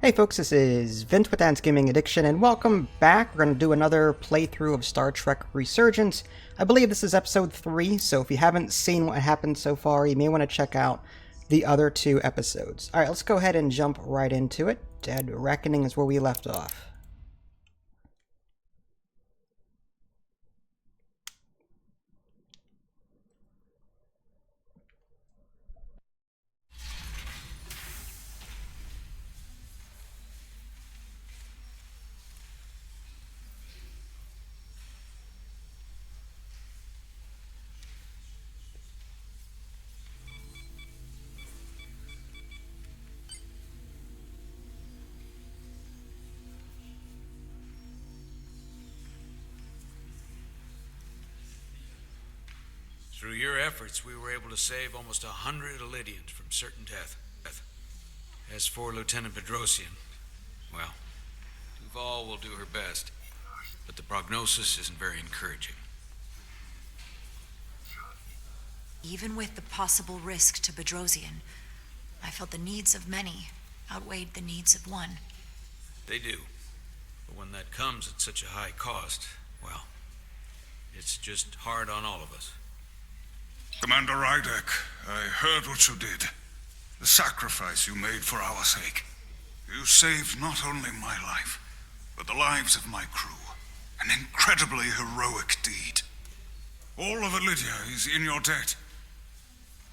Hey folks, this is Vince with Dan's Gaming Addiction, and welcome back. We're going to do another playthrough of Star Trek Resurgence. I believe this is episode 3, so if you haven't seen what happened so far, you may want to check out the other 2 episodes. Alright, let's go ahead and jump right into it. Dead Reckoning is where we left off. Through your efforts, we were able to save almost 100 Elydians from certain death. As for Lieutenant Bedrosian, well, Duval will do her best, but the prognosis isn't very encouraging. Even with the possible risk to Bedrosian, I felt the needs of many outweighed the needs of one. They do. But when that comes at such a high cost, well, it's just hard on all of us. Commander Rydek, I heard what you did. The sacrifice you made for our sake. You saved not only my life, but the lives of my crew. An incredibly heroic deed. All of Elydia is in your debt.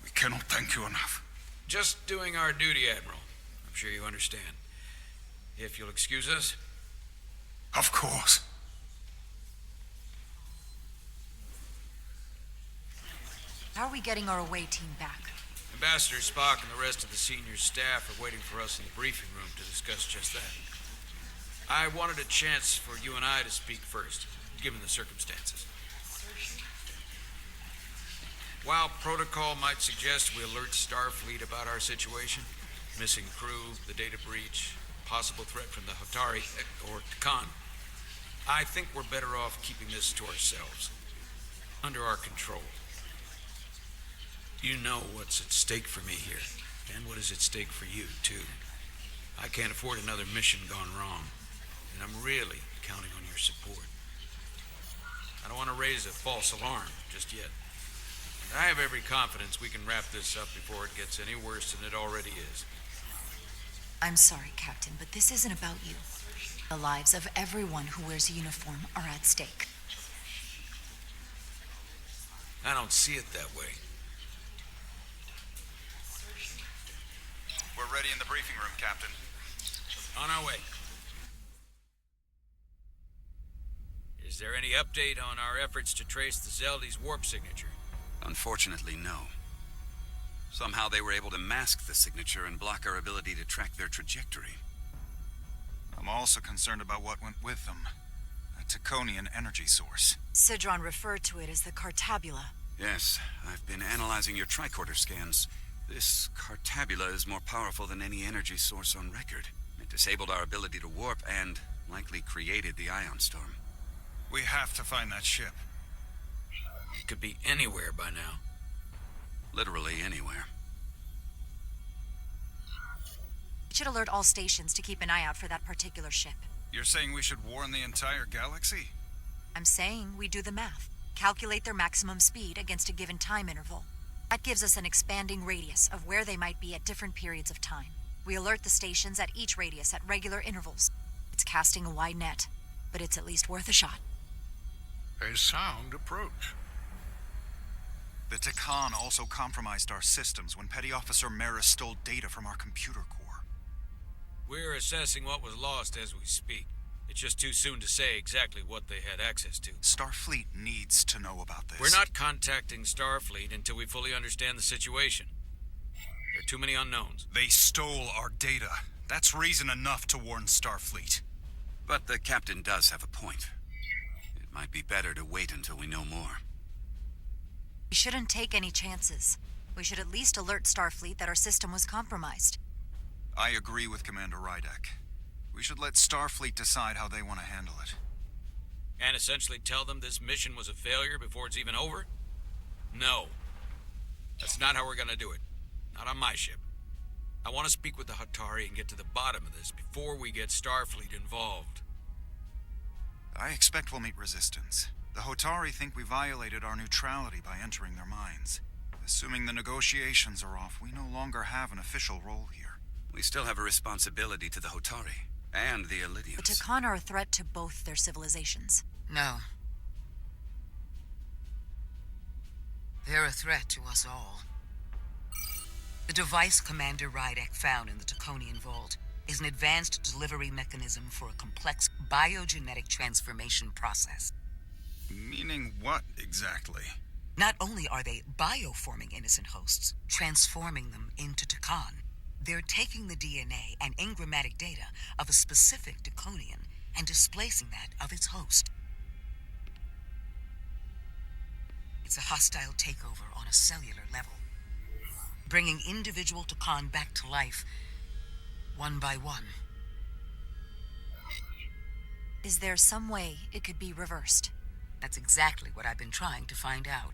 We cannot thank you enough. Just doing our duty, Admiral. I'm sure you understand. If you'll excuse us. Of course. How are we getting our away team back? Ambassador Spock and the rest of the senior staff are waiting for us in the briefing room to discuss just that. I wanted a chance for you and I to speak first, given the circumstances. While protocol might suggest we alert Starfleet about our situation, missing crew, the data breach, possible threat from the Hotari, or Khan, I think we're better off keeping this to ourselves, under our control. You know what's at stake for me here, and what is at stake for you, too. I can't afford another mission gone wrong, and I'm really counting on your support. I don't want to raise a false alarm just yet. I have every confidence we can wrap this up before it gets any worse than it already is. I'm sorry, Captain, but this isn't about you. The lives of everyone who wears a uniform are at stake. I don't see it that way. We're ready in the briefing room, Captain. On our way. Is there any update on our efforts to trace the Zeldy's warp signature? Unfortunately, no. Somehow they were able to mask the signature and block our ability to track their trajectory. I'm also concerned about what went with them. A Taconian energy source. Sidron referred to it as the Cartabula. Yes, I've been analyzing your tricorder scans. This Cartabula is more powerful than any energy source on record. It disabled our ability to warp and likely created the ion storm. We have to find that ship. It could be anywhere by now. Literally anywhere. We should alert all stations to keep an eye out for that particular ship. You're saying we should warn the entire galaxy? I'm saying we do the math. Calculate their maximum speed against a given time interval. That gives us an expanding radius of where they might be at different periods of time. We alert the stations at each radius at regular intervals. It's casting a wide net, but it's at least worth a shot. A sound approach. The Takan also compromised our systems when Petty Officer Maris stole data from our computer core. We're assessing what was lost as we speak. It's just too soon to say exactly what they had access to. Starfleet needs to know about this. We're not contacting Starfleet until we fully understand the situation. There are too many unknowns. They stole our data. That's reason enough to warn Starfleet. But the captain does have a point. It might be better to wait until we know more. We shouldn't take any chances. We should at least alert Starfleet that our system was compromised. I agree with Commander Rydek. We should let Starfleet decide how they want to handle it. And essentially tell them this mission was a failure before it's even over? No. That's not how we're gonna do it. Not on my ship. I want to speak with the Hatari and get to the bottom of this before we get Starfleet involved. I expect we'll meet resistance. The Hotari think we violated our neutrality by entering their minds. Assuming the negotiations are off, we no longer have an official role here. We still have a responsibility to the Hotari and the Elydians. The Takan are a threat to both their civilizations. No. They're a threat to us all. The device Commander Rydek found in the Taconian Vault is an advanced delivery mechanism for a complex biogenetic transformation process. Meaning what, exactly? Not only are they bioforming innocent hosts, transforming them into Takan, they're taking the DNA and engrammatic data of a specific Taconian and displacing that of its host. It's a hostile takeover on a cellular level, bringing individual Takan back to life, one by one. Is there some way it could be reversed? That's exactly what I've been trying to find out.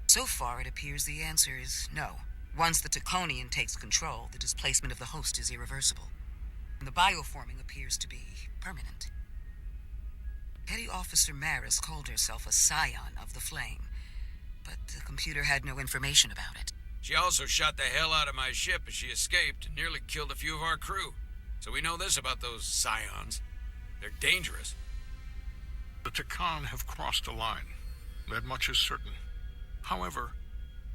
So far, it appears the answer is no. Once the Taconian takes control, the displacement of the host is irreversible. And the bioforming appears to be permanent. Petty Officer Maris called herself a scion of the flame, but the computer had no information about it. She also shot the hell out of my ship as she escaped and nearly killed a few of our crew. So we know this about those scions. They're dangerous. The Takan have crossed a line. That much is certain. However,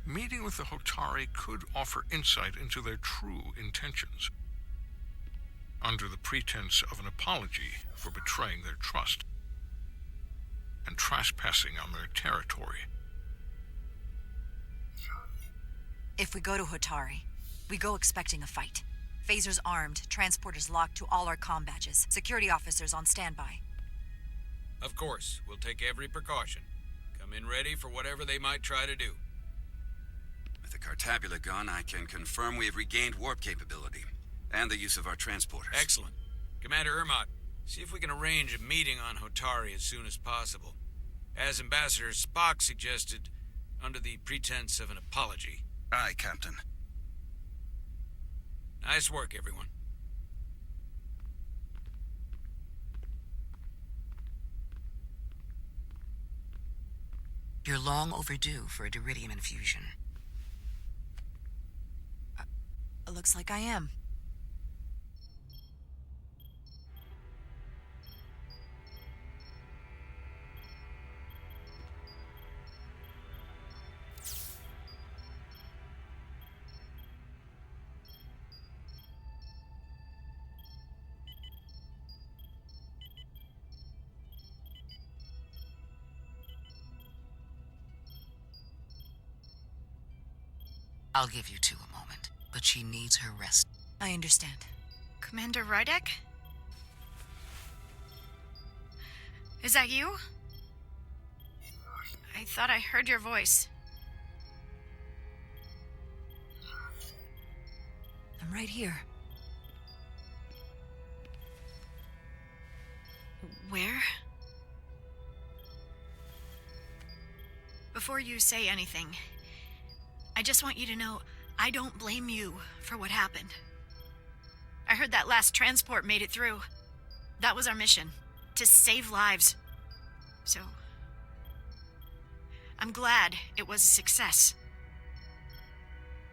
meeting with the Hotari could offer insight into their true intentions. Under the pretense of an apology for betraying their trust and trespassing on their territory. If we go to Hotari, we go expecting a fight. Phasers armed, transporters locked to all our comm badges, security officers on standby. Of course, we'll take every precaution. Come in ready for whatever they might try to do. With the Cartabula gone, I can confirm we have regained warp capability and the use of our transporters. Excellent. Commander Ermot, see if we can arrange a meeting on Hotari as soon as possible. As Ambassador Spock suggested, under the pretense of an apology. Aye, Captain. Nice work, everyone. You're long overdue for a deridium infusion. Looks like I am. I'll give you two a moment, but she needs her rest. I understand. Commander Rydek? Is that you? I thought I heard your voice. I'm right here. Where? Before you say anything, I just want you to know I don't blame you for what happened. I heard that last transport made it through. That was our mission, to save lives. So, I'm glad it was a success.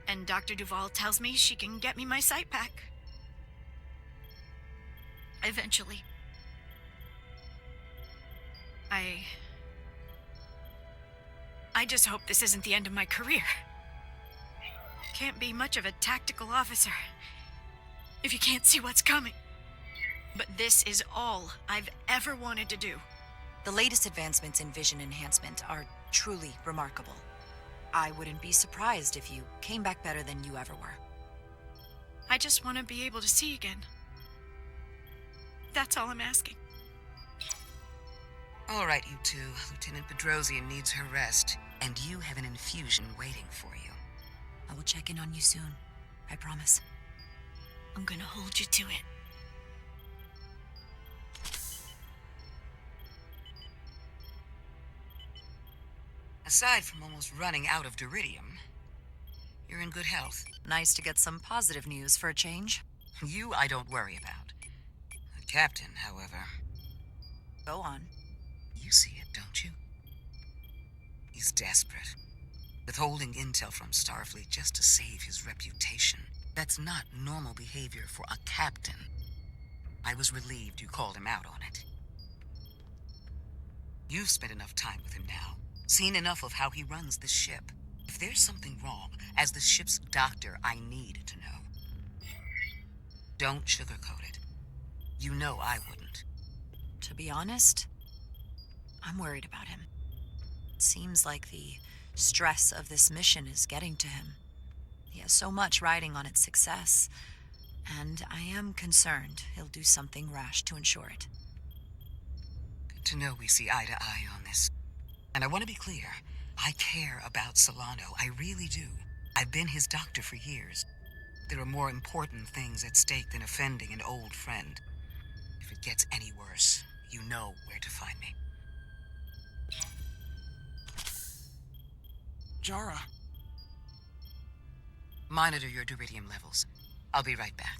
And Dr. Duvall tells me she can get me my sight pack. Eventually. I just hope this isn't the end of my career. Can't be much of a tactical officer if you can't see what's coming. But this is all I've ever wanted to do. The latest advancements in vision enhancement are truly remarkable. I wouldn't be surprised if you came back better than you ever were. I just want to be able to see again. That's all I'm asking. All right, you two. Lieutenant Bedrosian needs her rest, and you have an infusion waiting for you. I will check in on you soon. I promise. I'm gonna hold you to it. Aside from almost running out of deridium, You're in good health. Nice to get some positive news for a change. You I don't worry about. The captain, however, Go on. you see it, don't you? He's desperate. Withholding intel from Starfleet just to save his reputation. That's not normal behavior for a captain. I was relieved you called him out on it. You've spent enough time with him now, seen enough of how he runs the ship. If there's something wrong, as the ship's doctor, I need to know. Don't sugarcoat it. You know I wouldn't. To be honest, I'm worried about him. It seems like the stress of this mission is getting to him. He has so much riding on its success, and I am concerned he'll do something rash to ensure it. Good to know we see eye to eye on this. And I want to be clear, I care about Solano, I really do. I've been his doctor for years. There are more important things at stake than offending an old friend. If it gets any worse, you know where to find me. Jara. Monitor your duridium levels. I'll be right back.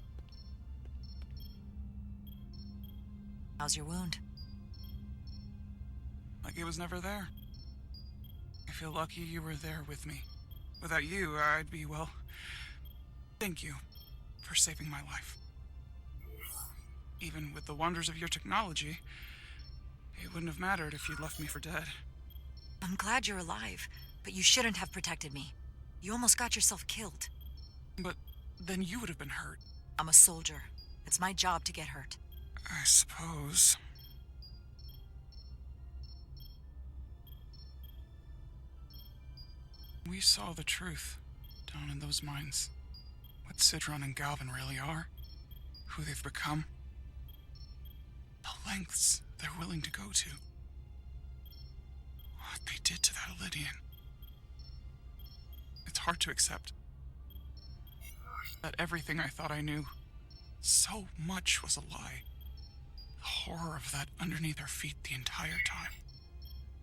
How's your wound? Like it was never there. I feel lucky you were there with me. Without you, I'd be, well... Thank you for saving my life. Even with the wonders of your technology, it wouldn't have mattered if you'd left me for dead. I'm glad you're alive, but you shouldn't have protected me. You almost got yourself killed. But then you would have been hurt. I'm a soldier. It's my job to get hurt. I suppose. We saw the truth down in those mines. What Sidron and Galvin really are. Who they've become. The lengths they're willing to go to. What they did to that Elydian. It's hard to accept. That everything I thought I knew, so much was a lie. The horror of that underneath our feet the entire time.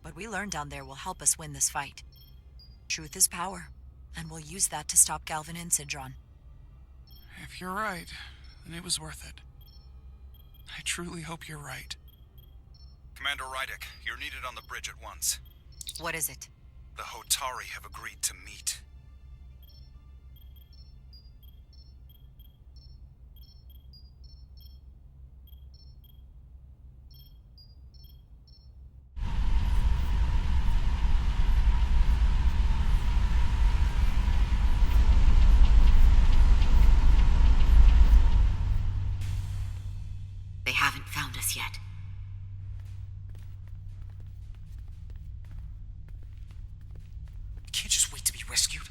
What we learned down there will help us win this fight. Truth is power, and we'll use that to stop Galvin and Sidron. If you're right, then it was worth it. I truly hope you're right. Commander Rydick, you're needed on the bridge at once. What is it? The Hotari have agreed to meet. They haven't found us yet. We can't just wait to be rescued.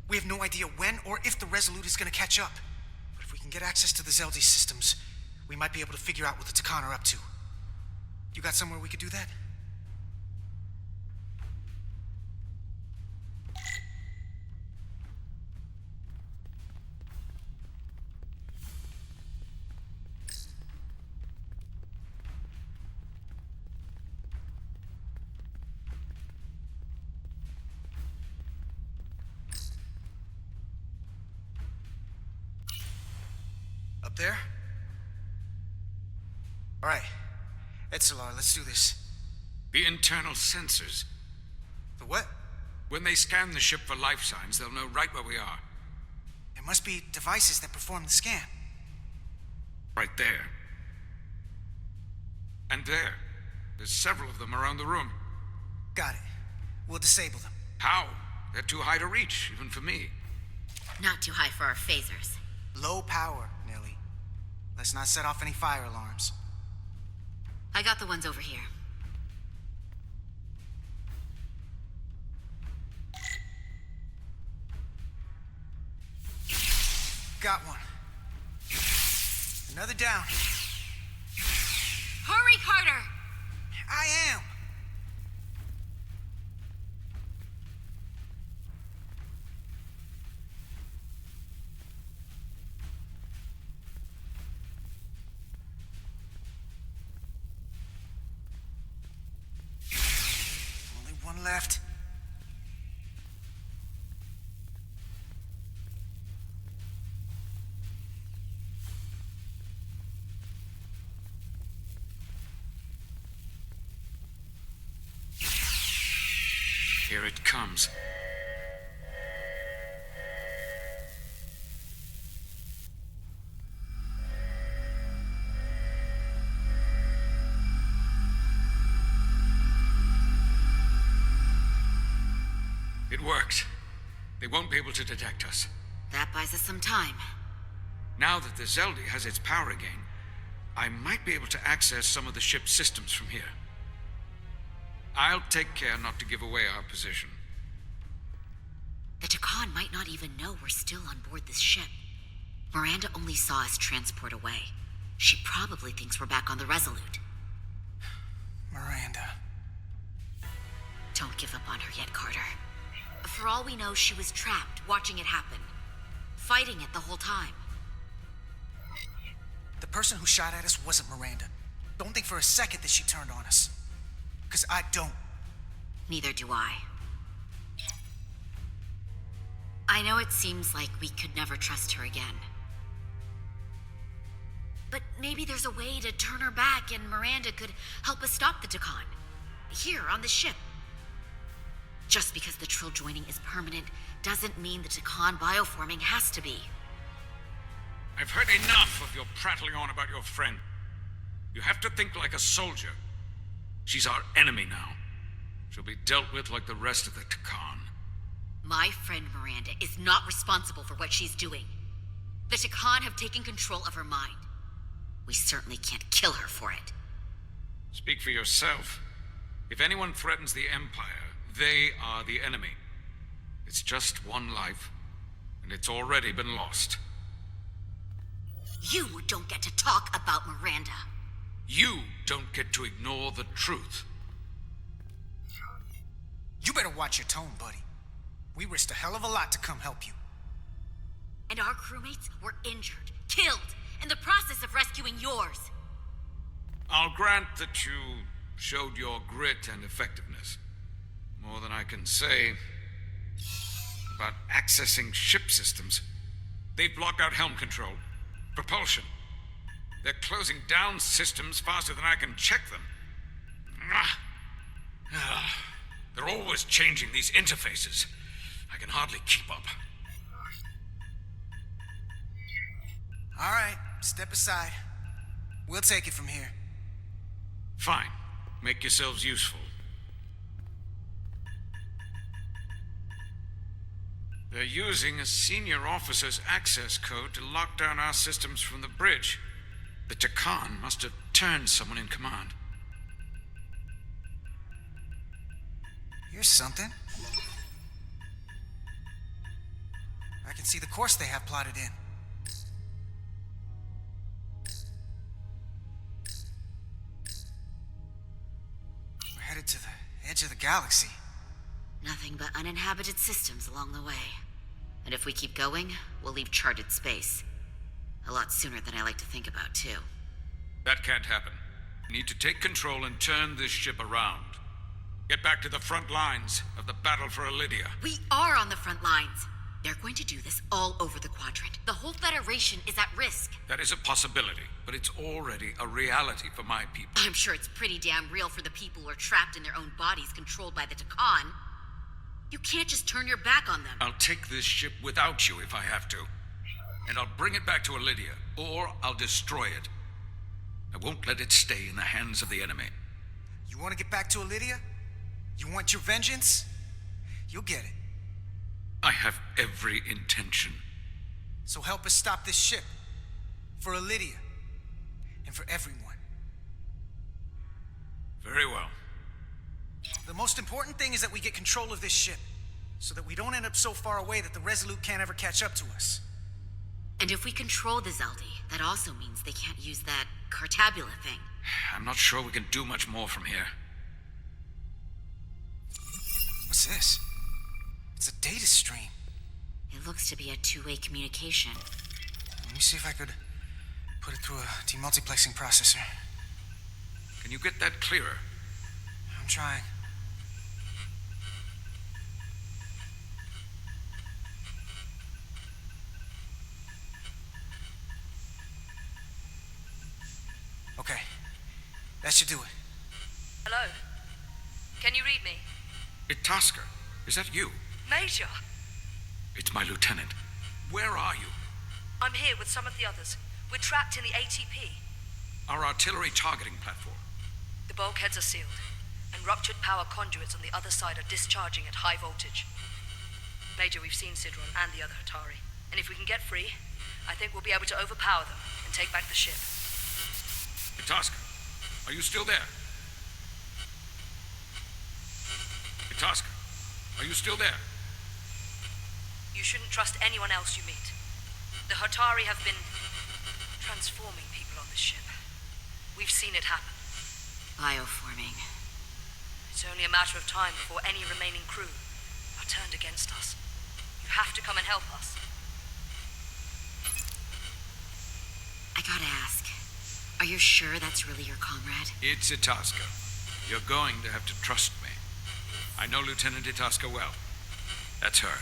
We have no idea when or if the Resolute is gonna catch up. But if we can get access to the Zeldi systems, we might be able to figure out what the Takan are up to. You got somewhere we could do that? Up there? All right. Etzelar, let's do this. The internal sensors. The what? When they scan the ship for life signs, they'll know right where we are. There must be devices that perform the scan. Right there. And there. There's several of them around the room. Got it. We'll disable them. How? They're too high to reach, even for me. Not too high for our phasers. Low power, Nelly. Let's not set off any fire alarms. I got the ones over here. Got one. Another down. Hurry, Carter! I am! Only one left. Here it comes. It worked. They won't be able to detect us. That buys us some time. Now that the Zeldi has its power again, I might be able to access some of the ship's systems from here. I'll take care not to give away our position. The Takan might not even know we're still on board this ship. Miranda only saw us transport away. She probably thinks we're back on the Resolute. Miranda. Don't give up on her yet, Carter. For all we know, she was trapped, watching it happen. Fighting it the whole time. The person who shot at us wasn't Miranda. Don't think for a second that she turned on us. Because I don't. Neither do I. I know it seems like we could never trust her again. But maybe there's a way to turn her back and Miranda could help us stop the Takan. Here, on the ship. Just because the Trill joining is permanent doesn't mean the Takan bioforming has to be. I've heard enough of your prattling on about your friend. You have to think like a soldier. She's our enemy now. She'll be dealt with like the rest of the Takan. My friend Miranda is not responsible for what she's doing. The Takan have taken control of her mind. We certainly can't kill her for it. Speak for yourself. If anyone threatens the Empire, they are the enemy. It's just one life, and it's already been lost. You don't get to talk about Miranda. You don't get to ignore the truth. You better watch your tone, buddy. We risked a hell of a lot to come help you. And our crewmates were injured, killed, in the process of rescuing yours. I'll grant that you showed your grit and effectiveness. More than I can say about accessing ship systems. They've blocked out helm control, propulsion. They're closing down systems faster than I can check them. They're always changing these interfaces. I can hardly keep up. All right, step aside. We'll take it from here. Fine. Make yourselves useful. They're using a senior officer's access code to lock down our systems from the bridge. The Takan must have turned someone in command. Here's something. I can see the course they have plotted in. We're headed to the edge of the galaxy. Nothing but uninhabited systems along the way. And if we keep going, we'll leave charted space. A lot sooner than I like to think about, too. That can't happen. We need to take control and turn this ship around. Get back to the front lines of the battle for Elydia. We are on the front lines. They're going to do this all over the quadrant. The whole Federation is at risk. That is a possibility, but it's already a reality for my people. I'm sure it's pretty damn real for the people who are trapped in their own bodies controlled by the Takan. You can't just turn your back on them. I'll take this ship without you if I have to. And I'll bring it back to Elydia, or I'll destroy it. I won't let it stay in the hands of the enemy. You want to get back to Elydia? You want your vengeance? You'll get it. I have every intention. So help us stop this ship. For Elydia. And for everyone. Very well. The most important thing is that we get control of this ship. So that we don't end up so far away that the Resolute can't ever catch up to us. And if we control the Zeldi, that also means they can't use that Cartabula thing. I'm not sure we can do much more from here. What's this? It's a data stream. It looks to be a two-way communication. Let me see if I could put it through a demultiplexing processor. Can you get that clearer? I'm trying. Okay. That should do it. Hello? Can you read me? Itaska, Is that you? Major, It's my lieutenant. Where are you? I'm here with some of the others. We're trapped in the ATP. Our artillery targeting platform. The bulkheads are sealed, and ruptured power conduits on the other side are discharging at high voltage. Major, we've seen Sidron and the other Hatari, and if we can get free, I think we'll be able to overpower them and take back the ship. Itasca, are you still there? Itasca, are you still there? You shouldn't trust anyone else you meet. The Hatari have been transforming people on this ship. We've seen it happen. Bioforming. It's only a matter of time before any remaining crew are turned against us. You have to come and help us. I gotta ask, are you sure that's really your comrade? It's Itasca. You're going to have to trust me. I know Lieutenant Itasca well. That's her.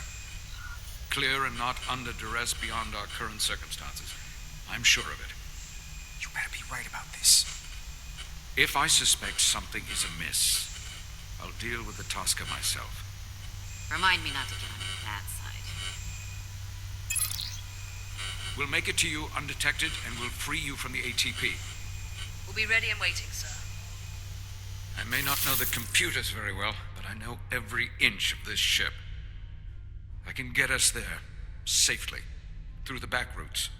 Clear and not under duress beyond our current circumstances. I'm sure of it. You better be right about this. If I suspect something is amiss, I'll deal with Itasca myself. Remind me not to get on your bad side. We'll make it to you undetected and we'll free you from the ATP. We'll be ready and waiting, sir. I may not know the computers very well, but I know every inch of this ship. I can get us there, safely, through the back routes.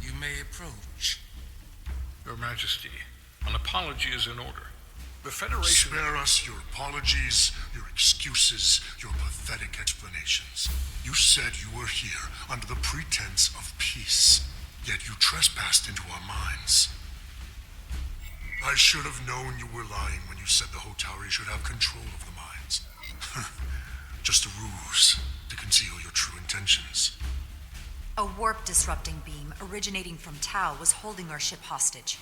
You may approach. Your Majesty, an apology is in order. The Federation... Spare us your apologies, your excuses, your pathetic explanations. You said you were here under the pretense of peace, yet you trespassed into our minds. I should have known you were lying when you said the Hotari should have control of the mines. Just a ruse to conceal your true intentions. A warp-disrupting beam originating from Tau was holding our ship hostage.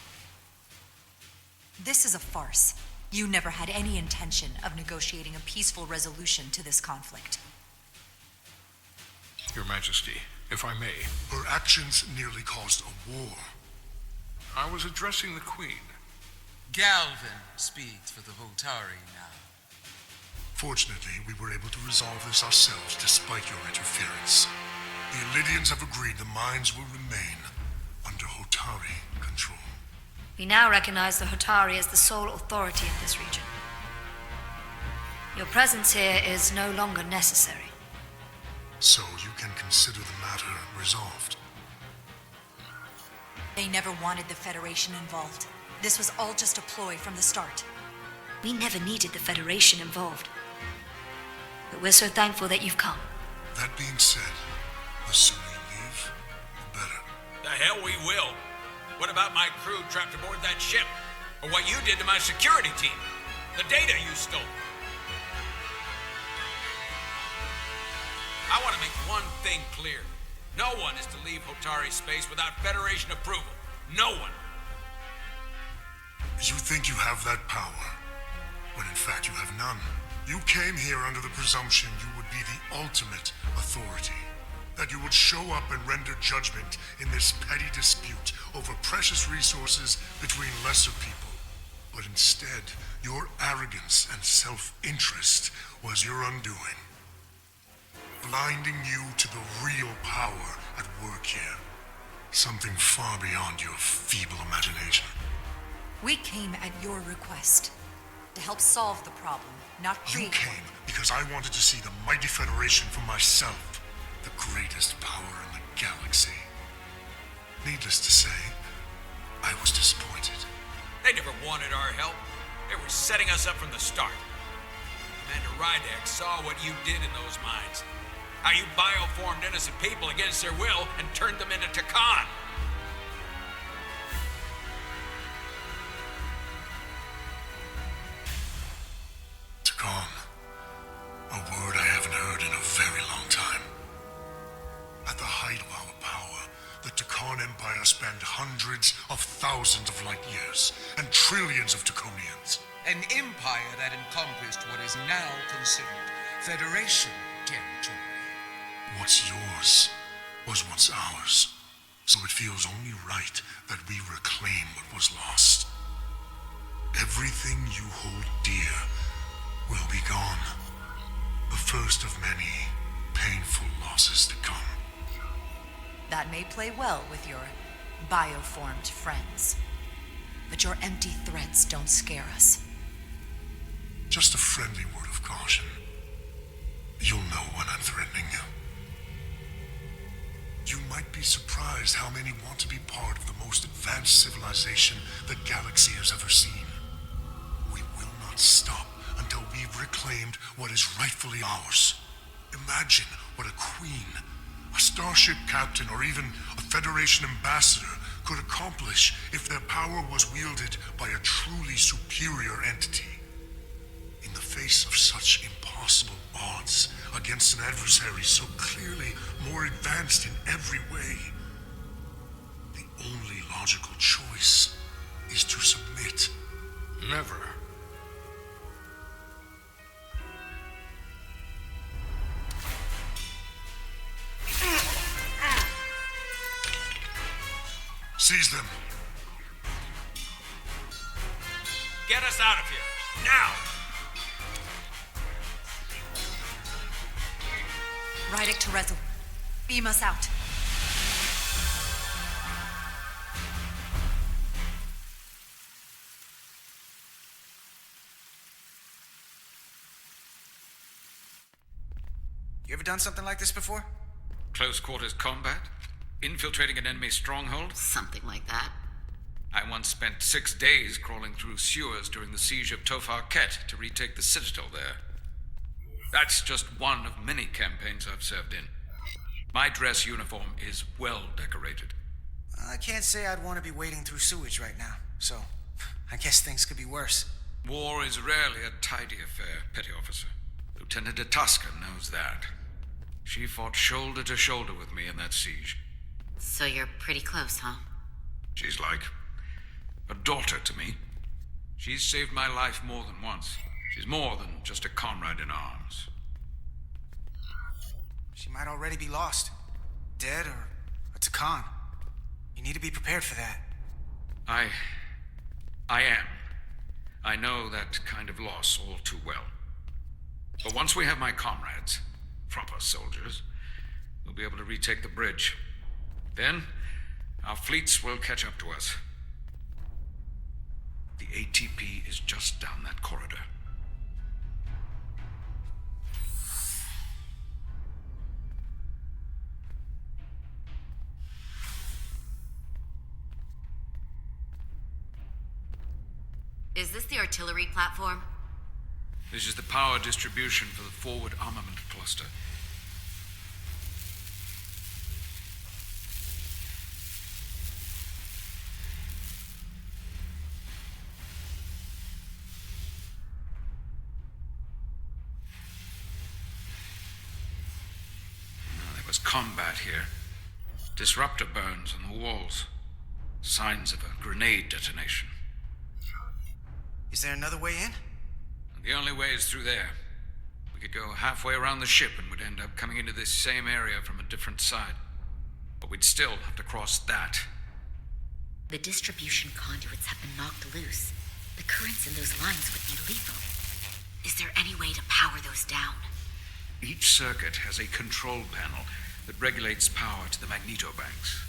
This is a farce. You never had any intention of negotiating a peaceful resolution to this conflict. Your Majesty, if I may. Her actions nearly caused a war. I was addressing the Queen. Galvin speaks for the Hotari now. Fortunately, we were able to resolve this ourselves despite your interference. The Illydians have agreed the mines will remain under Hotari control. We now recognize the Hotari as the sole authority in this region. Your presence here is no longer necessary. So you can consider the matter resolved. They never wanted the Federation involved. This was all just a ploy from the start. We never needed the Federation involved. But we're so thankful that you've come. That being said, the sooner you leave, the better. The hell we will. What about my crew trapped aboard that ship? Or what you did to my security team? The data you stole? I want to make one thing clear. No one is to leave Hotari space without Federation approval. No one. You think you have that power, when in fact you have none. You came here under the presumption you would be the ultimate authority. That you would show up and render judgment in this petty dispute over precious resources between lesser people. But instead, your arrogance and self-interest was your undoing. Blinding you to the real power at work here. Something far beyond your feeble imagination. We came at your request to help solve the problem, not create. You came because I wanted to see the mighty Federation for myself, the greatest power in the galaxy. Needless to say, I was disappointed. They never wanted our help. They were setting us up from the start. Commander Rydek saw what you did in those mines. How you bioformed innocent people against their will and turned them into Takan. Takan. A word I haven't heard in a very long time. At the height of our power, the Takan Empire spanned hundreds of thousands of light years and trillions of Taconians. An empire that encompassed what is now considered Federation territory. What's yours was once ours, so it feels only right that we reclaim what was lost. Everything you hold dear will be gone. The first of many painful losses to come. That may play well with your bioformed friends. But your empty threats don't scare us. Just a friendly word of caution. You'll know when I'm threatening you. You might be surprised how many want to be part of the most advanced civilization the galaxy has ever seen. We will not stop until we've reclaimed what is rightfully ours. Imagine what a queen, a starship captain, or even a Federation ambassador could accomplish if their power was wielded by a truly superior entity. In the face of such impossible odds against an adversary so clearly more advanced in every way, the only logical choice is to submit. Never. Seize them. Get us out of here, now! Rydek to Resurgence. Beam us out. You ever done something like this before? Close quarters combat? Infiltrating an enemy stronghold? Something like that. I once spent 6 days crawling through sewers during the siege of Tofar Ket to retake the citadel there. That's just one of many campaigns I've served in. My dress uniform is well decorated. I can't say I'd want to be wading through sewage right now, so I guess things could be worse. War is rarely a tidy affair, Petty Officer. Lieutenant Itasca knows that. She fought shoulder to shoulder with me in that siege. So you're pretty close, huh? She's like a daughter to me. She's saved my life more than once. She's more than just a comrade in arms. She might already be lost. Dead or a Takan. You need to be prepared for that. I am. I know that kind of loss all too well. But once we have my comrades, proper soldiers, we'll be able to retake the bridge. Then, our fleets will catch up to us. The ATP is just down that corridor. Is this the artillery platform? This is the power distribution for the forward armament cluster. There was combat here. Disruptor burns on the walls. Signs of a grenade detonation. Is there another way in? The only way is through there. We could go halfway around the ship and would end up coming into this same area from a different side. But we'd still have to cross that. The distribution conduits have been knocked loose. The currents in those lines would be lethal. Is there any way to power those down? Each circuit has a control panel that regulates power to the magnetobanks.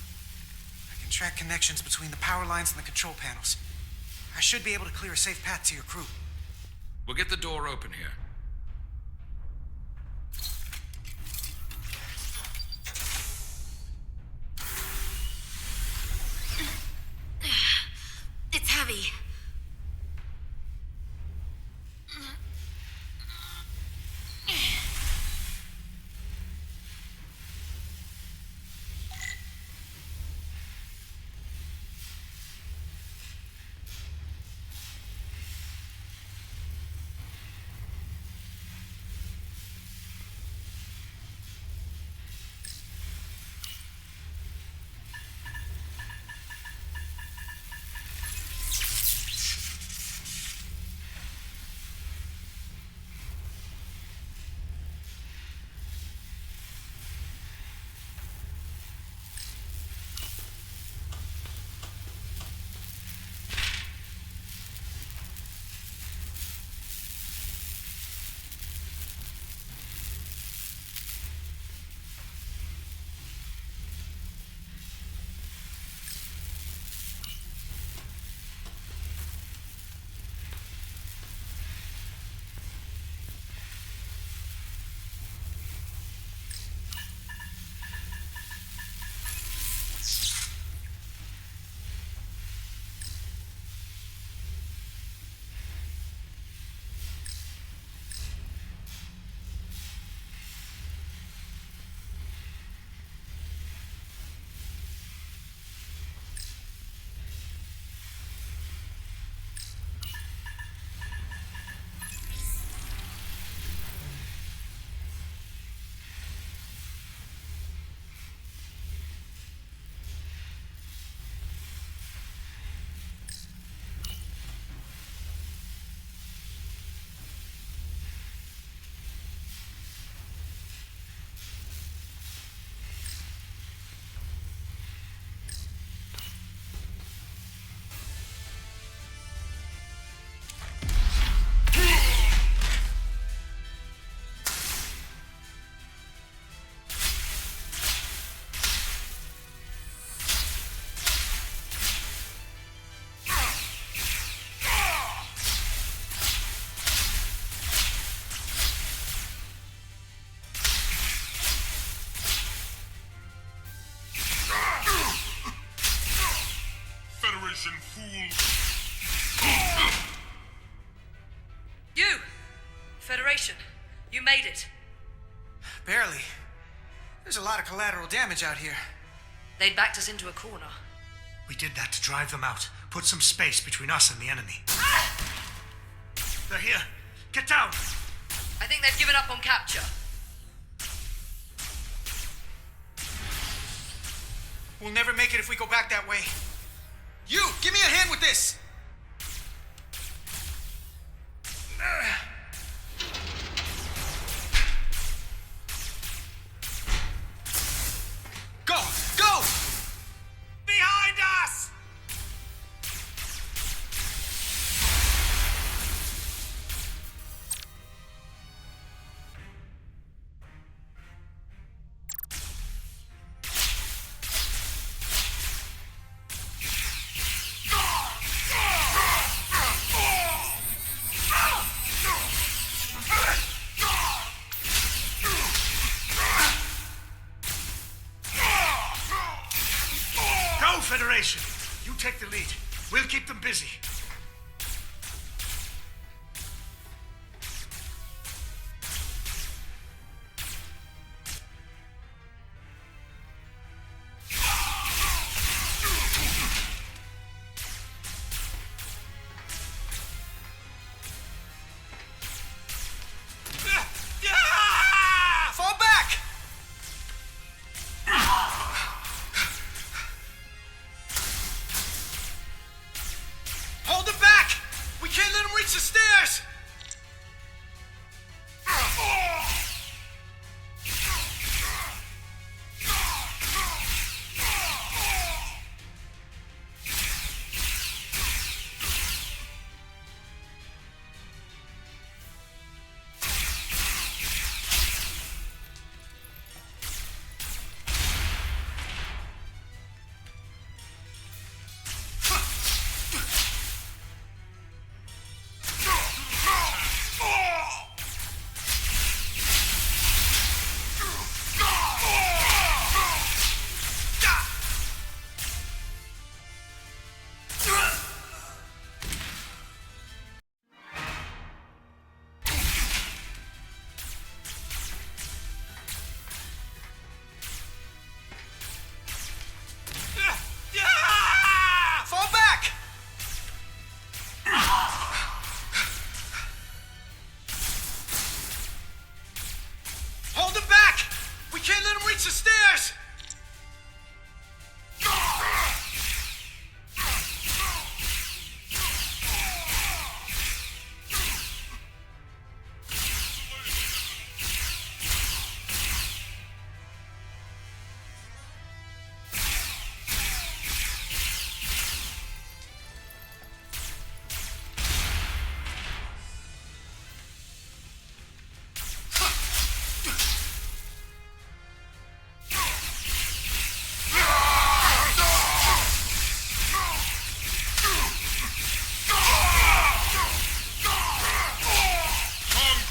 I can track connections between the power lines and the control panels. I should be able to clear a safe path to your crew. We'll get the door open here. It's heavy. Federation fool! You! Federation, you made it. Barely. There's a lot of collateral damage out here. They'd backed us into a corner. We did that to drive them out. Put some space between us and the enemy. They're here. Get down! I think they've given up on capture. We'll never make it if we go back that way. You! Give me a hand with this! Go! Go! Behind us! Federation, you take the lead. We'll keep them busy. Fall back! the stairs!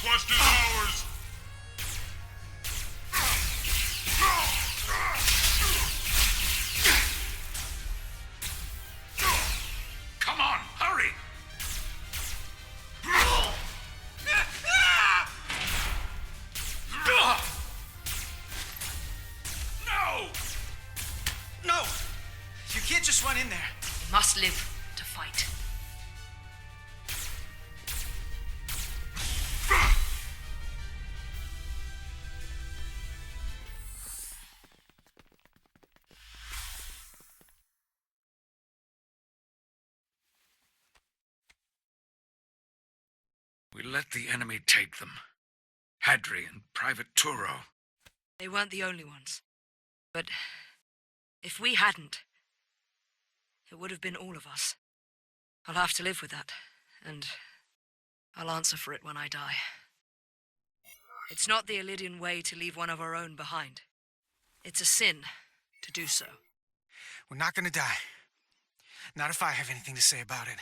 Conquest is ours! Come on, hurry! No! No! You can't just run in there. We must live to fight. We let the enemy take them. Hadri and Private Turo. They weren't the only ones. But if we hadn't, it would have been all of us. I'll have to live with that, and I'll answer for it when I die. It's not the Illidian way to leave one of our own behind. It's a sin to do so. We're not gonna die. Not if I have anything to say about it.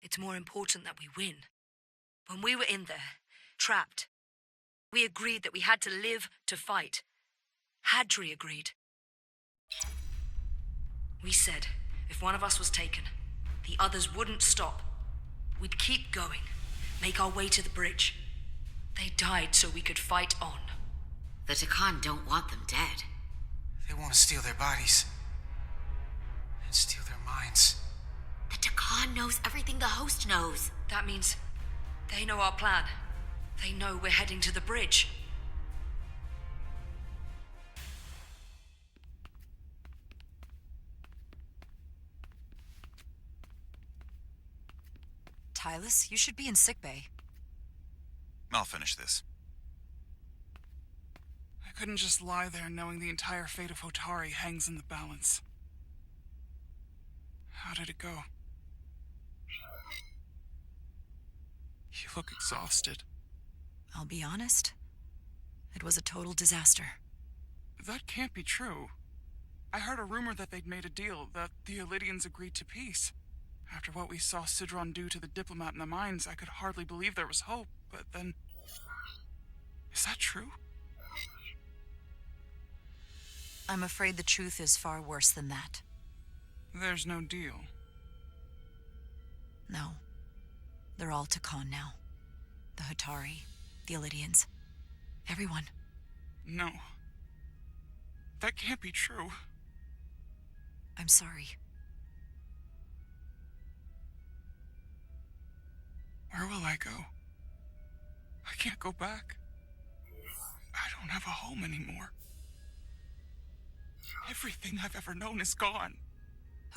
It's more important that we win. When we were in there, trapped, we agreed that we had to live to fight. Hadri agreed. We said if one of us was taken, the others wouldn't stop. We'd keep going, make our way to the bridge. They died so we could fight on. The Takan don't want them dead. They want to steal their bodies. And steal their minds. The Takan knows everything the host knows. That means they know our plan. They know we're heading to the bridge. Tylus, you should be in sickbay. I'll finish this. I couldn't just lie there knowing the entire fate of Hotari hangs in the balance. How did it go? You look exhausted. I'll be honest. It was a total disaster. That can't be true. I heard a rumor that they'd made a deal, that the Illidians agreed to peace. After what we saw Sidron do to the diplomat in the mines, I could hardly believe there was hope, but then... Is that true? I'm afraid the truth is far worse than that. There's no deal. No. They're all Takan now. The Hotari, the Illidians, everyone. No. That can't be true. I'm sorry. Where will I go? I can't go back. I don't have a home anymore. Everything I've ever known is gone.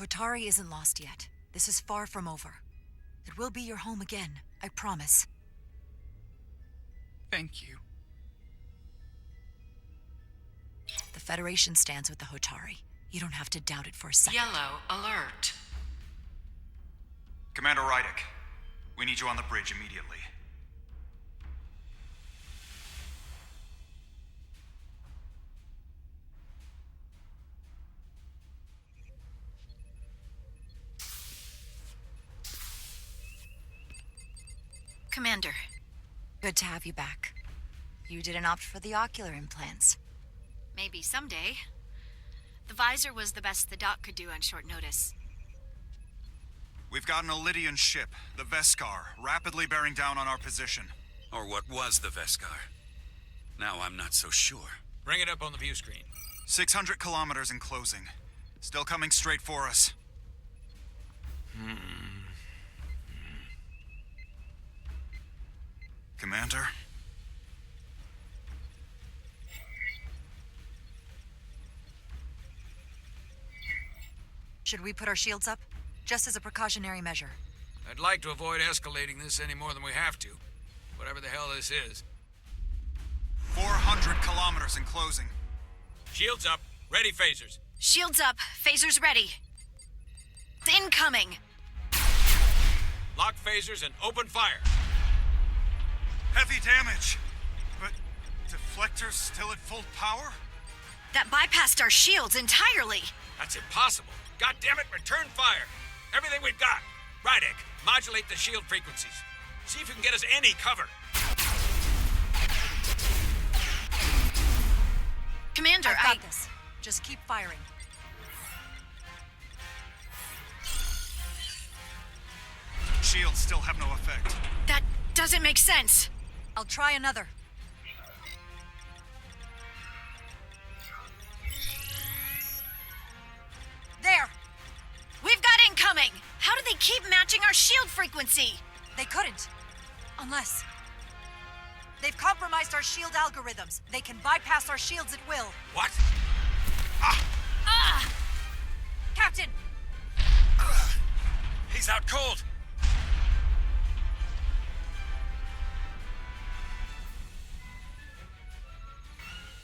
Hotari isn't lost yet. This is far from over. It will be your home again, I promise. Thank you. The Federation stands with the Hotari. You don't have to doubt it for a second. Yellow alert. Commander Rydick, we need you on the bridge immediately. Commander. Good to have you back. You didn't opt for the ocular implants. Maybe someday. The visor was the best the doc could do on short notice. We've got an Illidian ship, the Veskar, rapidly bearing down on our position. Or what was the Veskar. Now I'm not so sure. Bring it up on the view screen. 600 kilometers in closing. Still coming straight for us. Commander? Should we put our shields up? Just as a precautionary measure. I'd like to avoid escalating this any more than we have to. Whatever the hell this is. 400 kilometers in closing. Shields up. Ready phasers. Shields up. Phasers ready. Incoming. Lock phasers and open fire. Heavy damage. But deflectors still at full power? That bypassed our shields entirely. That's impossible. God damn it, return fire. Everything we've got. Rydek, modulate the shield frequencies. See if you can get us any cover. Commander, I've got this. Just keep firing. Shields still have no effect. That doesn't make sense. I'll try another. There! We've got incoming! How do they keep matching our shield frequency? They couldn't. Unless... They've compromised our shield algorithms. They can bypass our shields at will. What? Captain! He's out cold.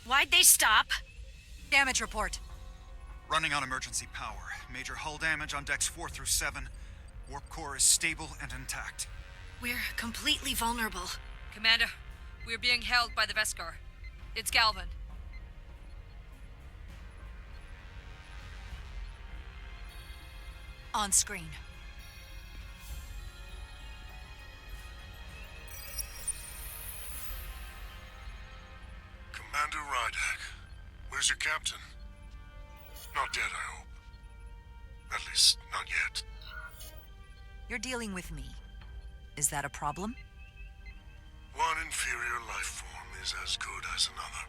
Why'd they stop? Damage report. Running on emergency power. Major hull damage on decks 4 through 7. Warp core is stable and intact. We're completely vulnerable. Commander, we're being held by the Veskar. It's Galvin. On screen. Commander Rydek, where's your captain? Not dead, I hope. At least, not yet. You're dealing with me. Is that a problem? One inferior life form is as good as another.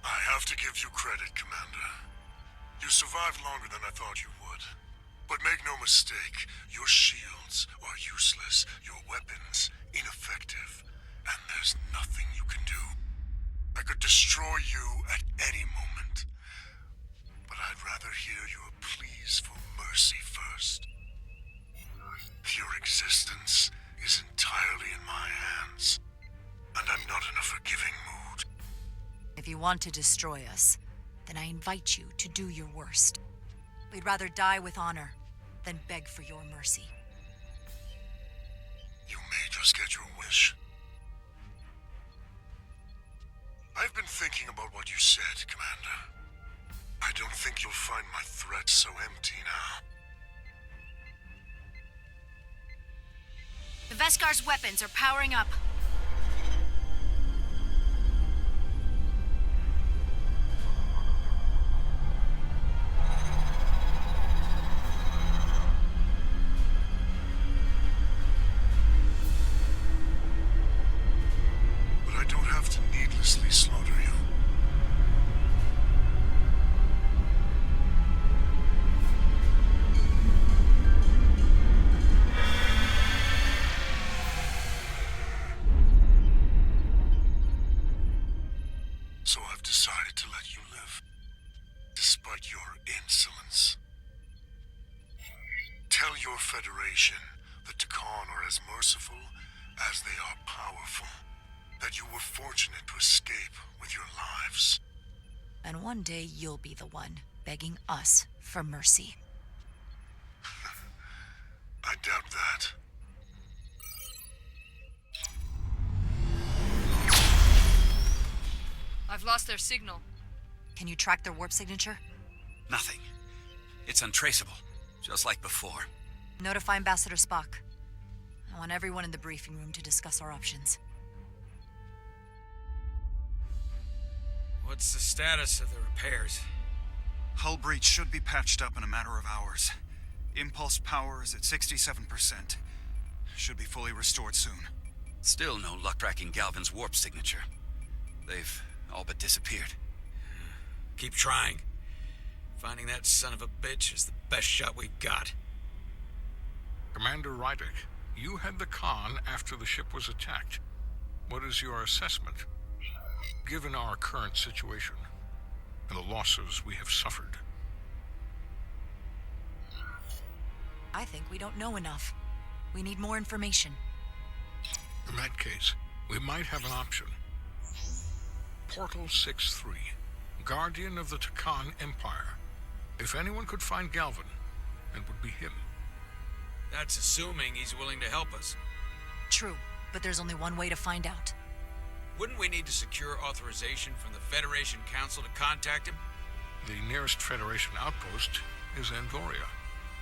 I have to give you credit, Commander. You survived longer than I thought you would. But make no mistake, your shields are useless, your weapons ineffective, and there's nothing you can do. I could destroy you at any moment. But I'd rather hear your pleas for mercy first. Your existence is entirely in my hands, and I'm not in a forgiving mood. If you want to destroy us, then I invite you to do your worst. We'd rather die with honor than beg for your mercy. You may just get your wish. I've been thinking about what you said, Commander. I don't think you'll find my threat so empty now. The Veskar's weapons are powering up. But I don't have to needlessly slaughter you. So I've decided to let you live, despite your insolence. Tell your Federation the Takan are as merciful as they are powerful, that you were fortunate to escape with your lives. And one day you'll be the one begging us for mercy. I doubt that. I've lost their signal. Can you track their warp signature? Nothing. It's untraceable, just like before. Notify Ambassador Spock. I want everyone in the briefing room to discuss our options. What's the status of the repairs? Hull breach should be patched up in a matter of hours. Impulse power is at 67%. Should be fully restored soon. Still no luck tracking Galvin's warp signature. They've all but disappeared. Keep trying. Finding that son of a bitch is the best shot we've got. Commander Rydek, you had the Khan after the ship was attacked. What is your assessment, given our current situation and the losses we have suffered? I think we don't know enough. We need more information. In that case, we might have an option. Portal 6-3, Guardian of the Takan Empire. If anyone could find Galvin, it would be him. That's assuming he's willing to help us. True, but there's only one way to find out. Wouldn't we need to secure authorization from the Federation Council to contact him? The nearest Federation outpost is Andoria.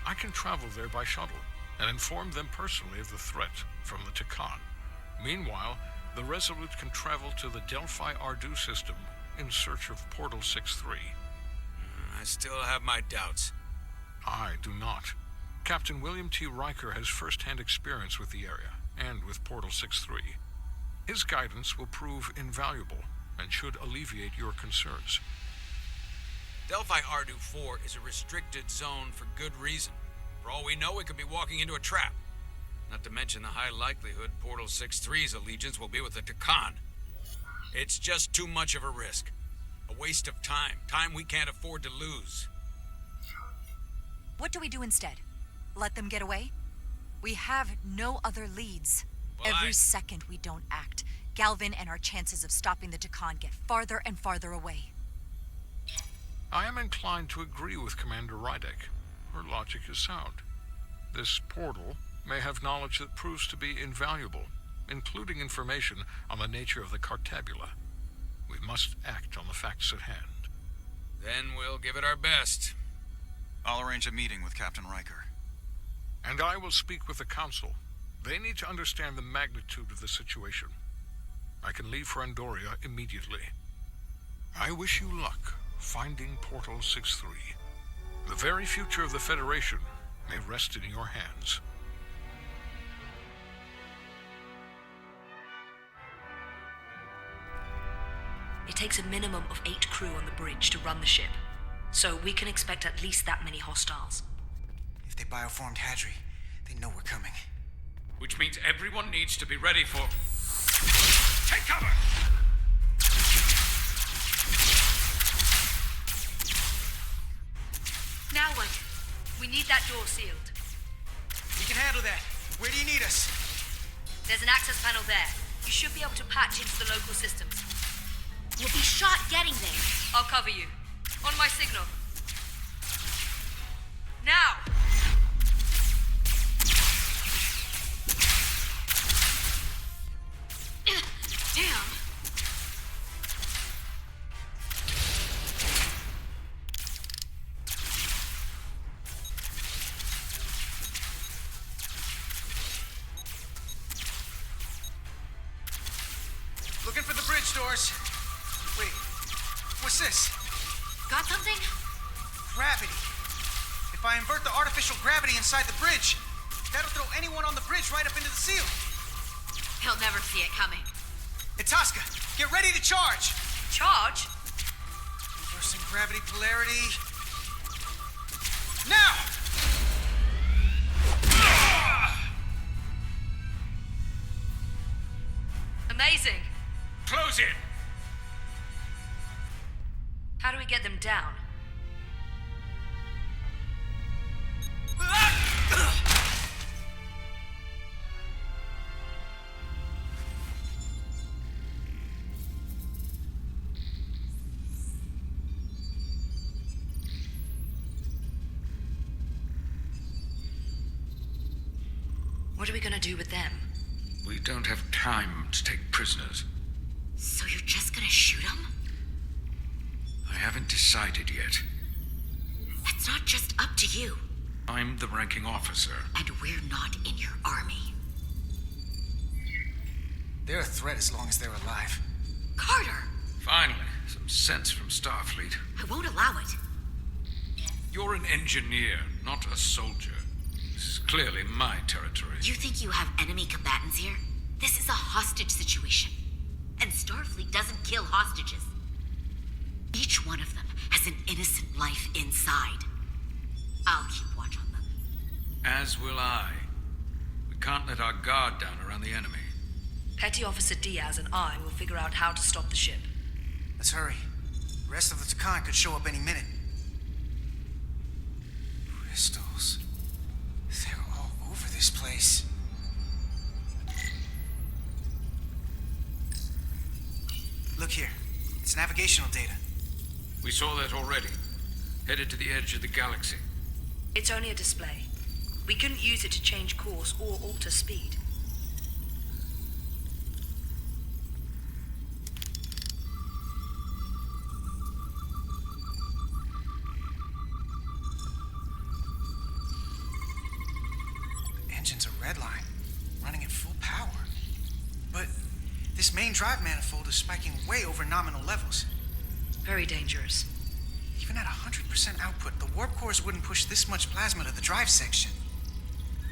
I can travel there by shuttle and inform them personally of the threat from the Takan. Meanwhile, the Resolute can travel to the Delphi Ardu system in search of Portal 6-3. I still have my doubts. I do not. Captain William T. Riker has first-hand experience with the area and with Portal 6-3. His guidance will prove invaluable and should alleviate your concerns. Delphi Ardu 4 is a restricted zone for good reason. For all we know, we could be walking into a trap. Not to mention the high likelihood Portal 6-3's allegiance will be with the Takan. It's just too much of a risk. A waste of time. Time we can't afford to lose. What do we do instead? Let them get away? We have no other leads. Well, Every second we don't act, Galvin and our chances of stopping the Takan get farther and farther away. I am inclined to agree with Commander Rydek. Her logic is sound. This portal may have knowledge that proves to be invaluable, including information on the nature of the Cartabula. We must act on the facts at hand. Then we'll give it our best. I'll arrange a meeting with Captain Riker. And I will speak with the Council. They need to understand the magnitude of the situation. I can leave for Andoria immediately. I wish you luck finding Portal 6-3. The very future of the Federation may rest in your hands. It takes a minimum of 8 crew on the bridge to run the ship, so we can expect at least that many hostiles. If they bioformed Hadri, they know we're coming. Which means everyone needs to be ready for... Take cover! Now what? We need that door sealed. We can handle that. Where do you need us? There's an access panel there. You should be able to patch into the local systems. You'll be shot getting there. I'll cover you. On my signal. Now! Damn. Looking for the bridge doors. Wait, what's this? Got something? Gravity. If I invert the artificial gravity inside the bridge, that'll throw anyone on the bridge right up into the seal. He'll never see it coming. Itasca, get ready to charge! Charge? Reversing gravity polarity. Now! Amazing. Close in! How do we get them down? What are we gonna do with them? We don't have time to take prisoners. So you're just gonna shoot him? I haven't decided yet. That's not just up to you. I'm the ranking officer. And we're not in your army. They're a threat as long as they're alive. Carter! Finally, some sense from Starfleet. I won't allow it. You're an engineer, not a soldier. This is clearly my territory. You think you have enemy combatants here? This is a hostage situation. And Starfleet doesn't kill hostages. Each one of them has an innocent life inside. I'll keep watch on them. As will I. We can't let our guard down around the enemy. Petty Officer Diaz and I will figure out how to stop the ship. Let's hurry. The rest of the Takan could show up any minute. Crystals. this place. Look here. It's navigational data. We saw that already. Headed to the edge of the galaxy. It's only a display. We couldn't use it to change course or alter speed. Engine's a red line, running at full power. But this main drive manifold is spiking way over nominal levels. Very dangerous. Even at 100% output, the warp cores wouldn't push this much plasma to the drive section.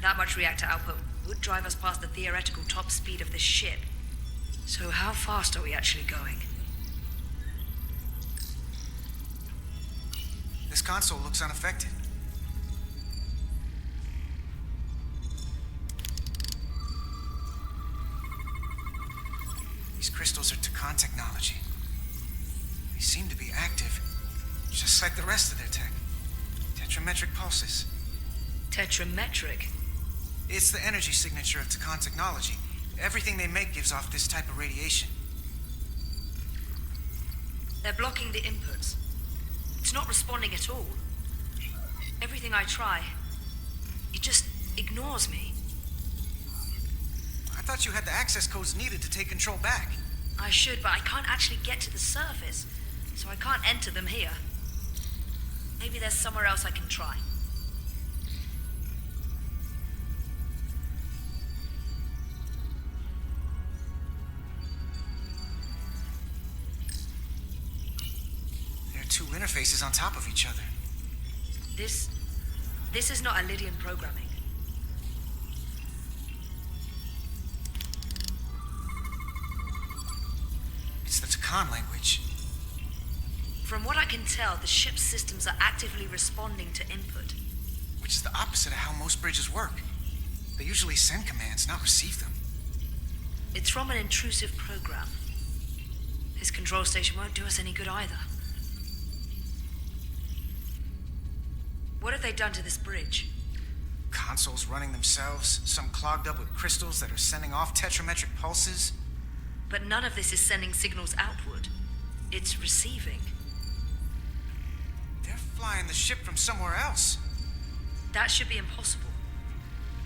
That much reactor output would drive us past the theoretical top speed of this ship. So how fast are we actually going? This console looks unaffected. These crystals are Takan technology. They seem to be active, just like the rest of their tech. Tetrametric pulses. Tetrametric? It's the energy signature of Takan technology. Everything they make gives off this type of radiation. They're blocking the inputs. It's not responding at all. Everything I try, it just ignores me. I thought you had the access codes needed to take control back. I should, but I can't actually get to the surface, so I can't enter them here. Maybe there's somewhere else I can try. There are two interfaces on top of each other. This is not Lydian programming. It's the Takan language. From what I can tell, the ship's systems are actively responding to input. Which is the opposite of how most bridges work. They usually send commands, not receive them. It's from an intrusive program. This control station won't do us any good either. What have they done to this bridge? Consoles running themselves, some clogged up with crystals that are sending off tetrametric pulses. But none of this is sending signals outward. It's receiving. They're flying the ship from somewhere else. That should be impossible.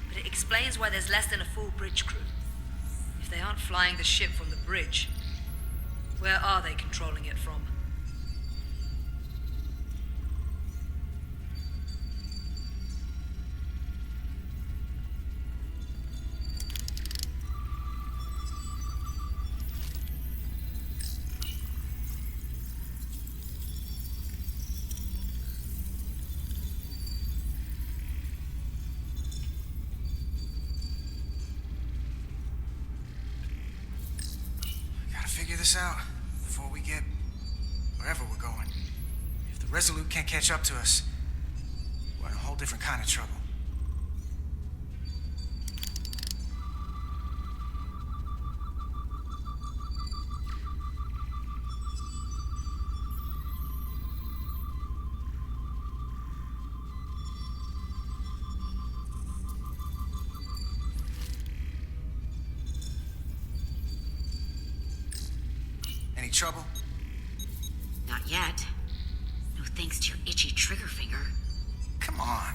But it explains why there's less than a full bridge crew. If they aren't flying the ship from the bridge, where are they controlling it from? Figure this out before we get wherever we're going. If the Resolute can't catch up to us, we're in a whole different kind of trouble. Any trouble? Not yet. No thanks to your itchy trigger finger. Come on.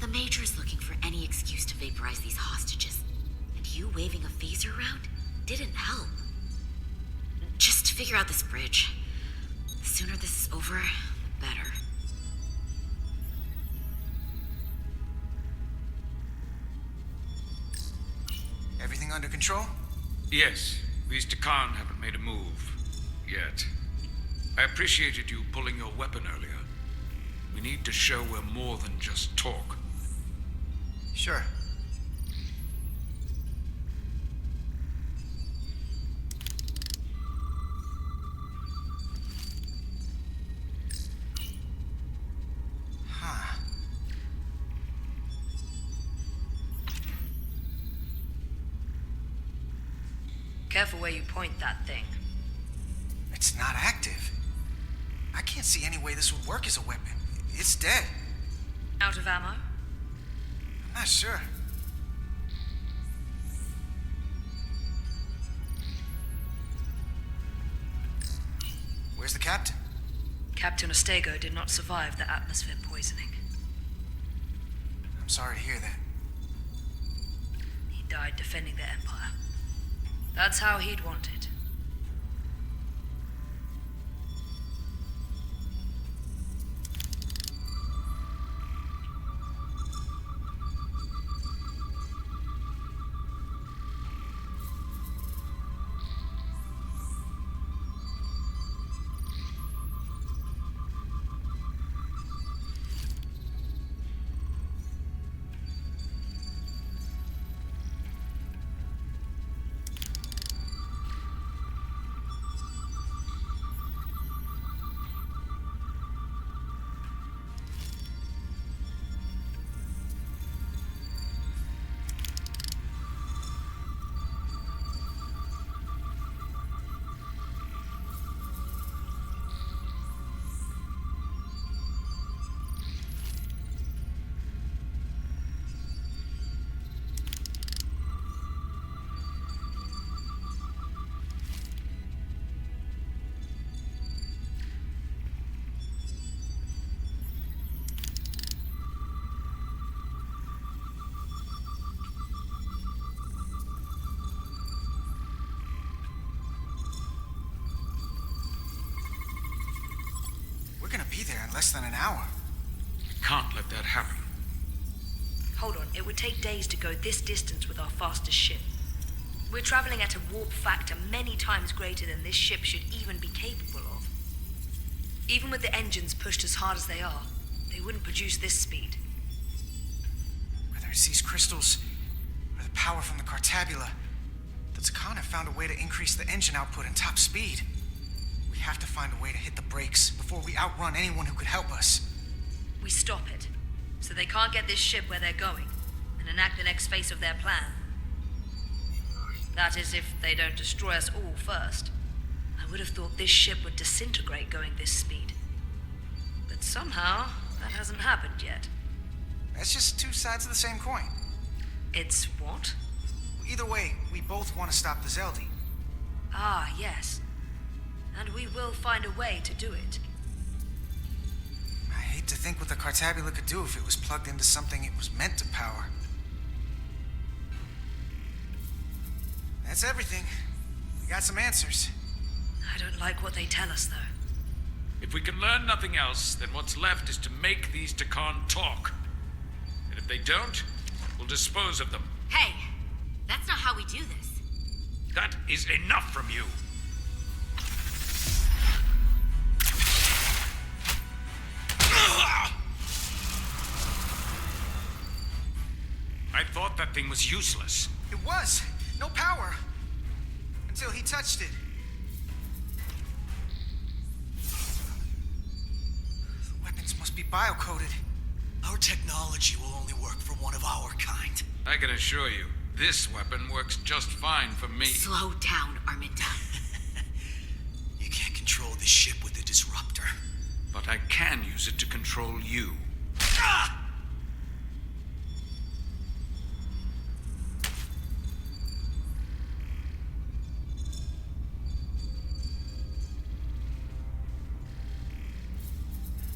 The Major is looking for any excuse to vaporize these hostages. And you waving a phaser around didn't help. Just figure out this bridge. The sooner this is over, the better. Everything under control? Yes. These Takan haven't made a move. Yet. I appreciated you pulling your weapon earlier. We need to show we're more than just talk. Sure. Huh. Careful where you point that thing. It's not active. I can't see any way this would work as a weapon. It's dead. Out of ammo? I'm not sure. Where's the captain? Captain Ostego did not survive the atmosphere poisoning. I'm sorry to hear that. He died defending the Empire. That's how he'd want it. We're gonna be there in less than an hour. Can't let that happen. Hold on, it would take days to go this distance with our fastest ship. We're traveling at a warp factor many times greater than this ship should even be capable of. Even with the engines pushed as hard as they are, they wouldn't produce this speed. Whether it's these crystals or the power from the Cartabula, the Takana found a way to increase the engine output and top speed. We have to find a way to hit the brakes before we outrun anyone who could help us. We stop it, so they can't get this ship where they're going, and enact the next phase of their plan. That is, if they don't destroy us all first. I would have thought this ship would disintegrate going this speed. But somehow, that hasn't happened yet. That's just two sides of the same coin. It's what? Either way, we both want to stop the Zeldi. Ah, yes. And we will find a way to do it. I hate to think what the Cartabula could do if it was plugged into something it was meant to power. That's everything. We got some answers. I don't like what they tell us, though. If we can learn nothing else, then what's left is to make these Takan talk. And if they don't, we'll dispose of them. Hey, that's not how we do this. That is enough from you. I thought that thing was useless. It was. No power. Until he touched it. The weapons must be biocoded. Our technology will only work for one of our kind. I can assure you, this weapon works just fine for me. Slow down, Arminta. You can't control this ship with a disruptor. But I can use it to control you. Ah!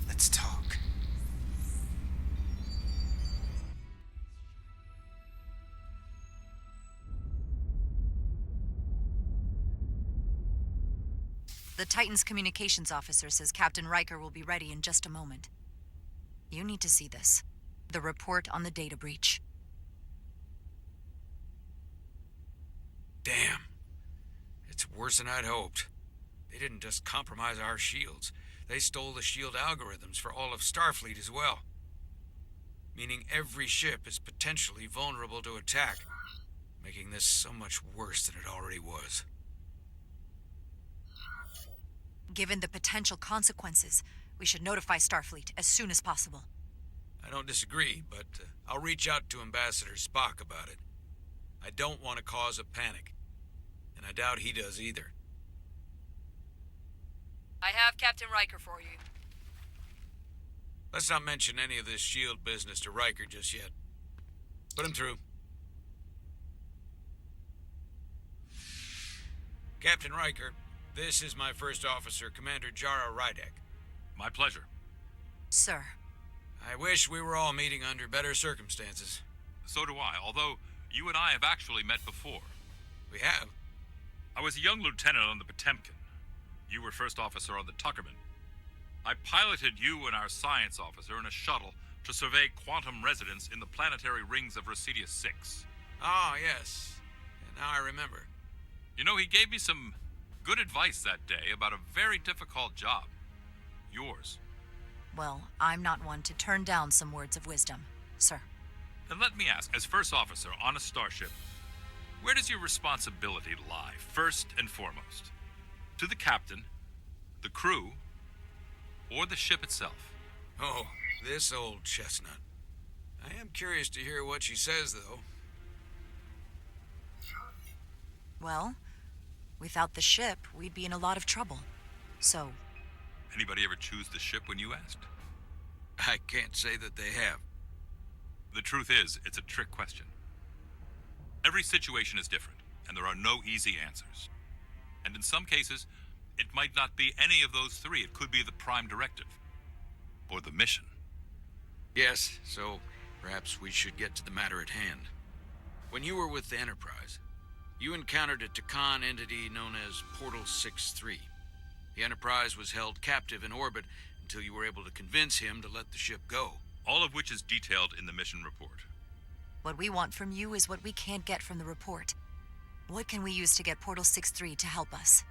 Let's talk. The Titan's communications officer says Captain Riker will be ready in just a moment. You need to see this. The report on the data breach. Damn. It's worse than I'd hoped. They didn't just compromise our shields. They stole the shield algorithms for all of Starfleet as well. Meaning every ship is potentially vulnerable to attack, making this so much worse than it already was. Given the potential consequences, we should notify Starfleet as soon as possible. I don't disagree, but I'll reach out to Ambassador Spock about it. I don't want to cause a panic, and I doubt he does either. I have Captain Riker for you. Let's not mention any of this shield business to Riker just yet. Put him through. Captain Riker, This is my first officer, Commander Jara Rydek. My pleasure. Sir. I wish we were all meeting under better circumstances. So do I, although you and I have actually met before. We have? I was a young lieutenant on the Potemkin. You were first officer on the Tuckerman. I piloted you and our science officer in a shuttle to survey quantum resonance in the planetary rings of Residius 6. Ah, yes. And now I remember. You know, he gave me some good advice that day about a very difficult job. Yours. Well, I'm not one to turn down some words of wisdom, sir. Then let me ask, as first officer on a starship, where does your responsibility lie, first and foremost? To the captain, the crew, or the ship itself? Oh, this old chestnut. I am curious to hear what she says, though. Well, without the ship, we'd be in a lot of trouble. So... Anybody ever choose the ship when you asked? I can't say that they have. The truth is, it's a trick question. Every situation is different, and there are no easy answers. And in some cases, it might not be any of those three. It could be the prime directive. Or the mission. Yes, so perhaps we should get to the matter at hand. When you were with the Enterprise, you encountered a Takan entity known as Portal 6-3. The Enterprise was held captive in orbit until you were able to convince him to let the ship go. All of which is detailed in the mission report. What we want from you is what we can't get from the report. What can we use to get Portal 6-3 to help us?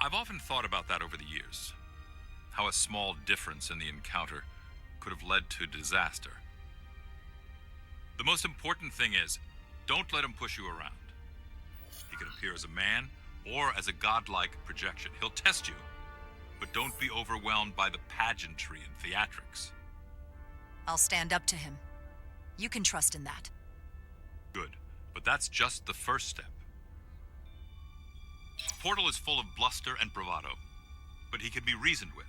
I've often thought about that over the years. How a small difference in the encounter could have led to disaster. The most important thing is, don't let him push you around. He can appear as a man or as a godlike projection. He'll test you, but don't be overwhelmed by the pageantry and theatrics. I'll stand up to him. You can trust in that. Good, but that's just the first step. Portal is full of bluster and bravado, but he can be reasoned with.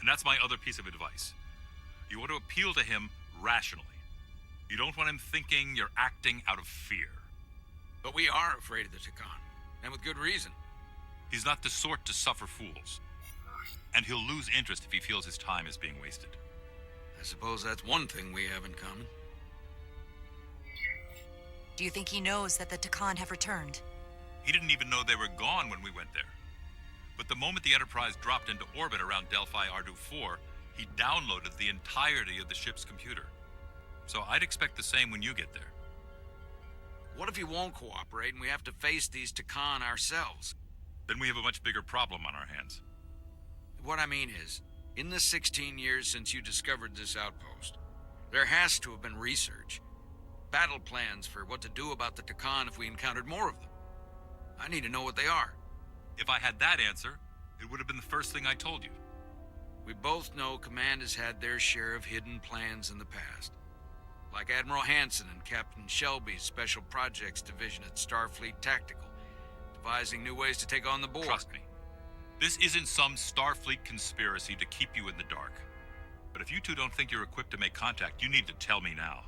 And that's my other piece of advice. You want to appeal to him rationally. You don't want him thinking you're acting out of fear. But we are afraid of the Takan, and with good reason. He's not the sort to suffer fools. And he'll lose interest if he feels his time is being wasted. I suppose that's one thing we have in common. Do you think he knows that the Takan have returned? He didn't even know they were gone when we went there. But the moment the Enterprise dropped into orbit around Delphi Ardu 4, he downloaded the entirety of the ship's computer. So I'd expect the same when you get there. What if he won't cooperate and we have to face these Takan ourselves? Then we have a much bigger problem on our hands. What I mean is, in the 16 years since you discovered this outpost, there has to have been research. Battle plans for what to do about the Takan if we encountered more of them. I need to know what they are. If I had that answer, it would have been the first thing I told you. We both know Command has had their share of hidden plans in the past. Like Admiral Hansen and Captain Shelby's Special Projects Division at Starfleet Tactical, devising new ways to take on the Borg. Trust me. This isn't some Starfleet conspiracy to keep you in the dark. But if you two don't think you're equipped to make contact, you need to tell me now.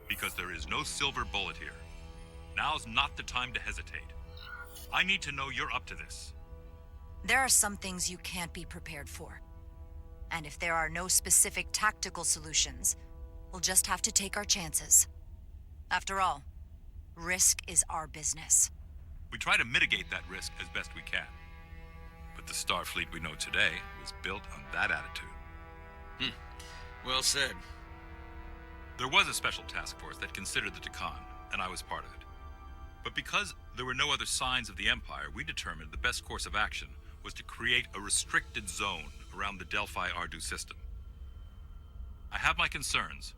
Because there is no silver bullet here. Now's not the time to hesitate. I need to know you're up to this. There are some things you can't be prepared for. And if there are no specific tactical solutions, we'll just have to take our chances. After all, risk is our business. We try to mitigate that risk as best we can. But the Starfleet we know today was built on that attitude. Well said. There was a special task force that considered the Takan, and I was part of it. But because there were no other signs of the Empire, we determined the best course of action was to create a restricted zone around the Delphi Ardu system. I have my concerns,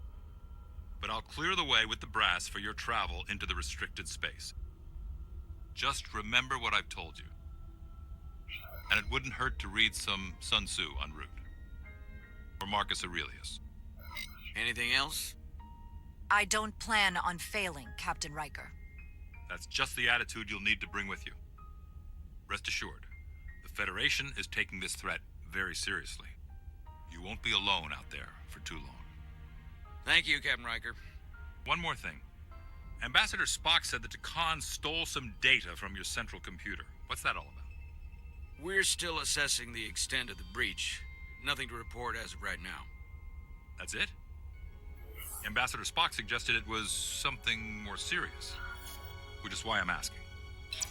but I'll clear the way with the brass for your travel into the restricted space. Just remember what I've told you. And it wouldn't hurt to read some Sun Tzu en route. Or Marcus Aurelius. Anything else? I don't plan on failing, Captain Riker. That's just the attitude you'll need to bring with you. Rest assured, the Federation is taking this threat very seriously. You won't be alone out there for too long. Thank you, Captain Riker. One more thing. Ambassador Spock said that Takan stole some data from your central computer. What's that all about? We're still assessing the extent of the breach. Nothing to report as of right now. That's it? Ambassador Spock suggested it was something more serious, which is why I'm asking.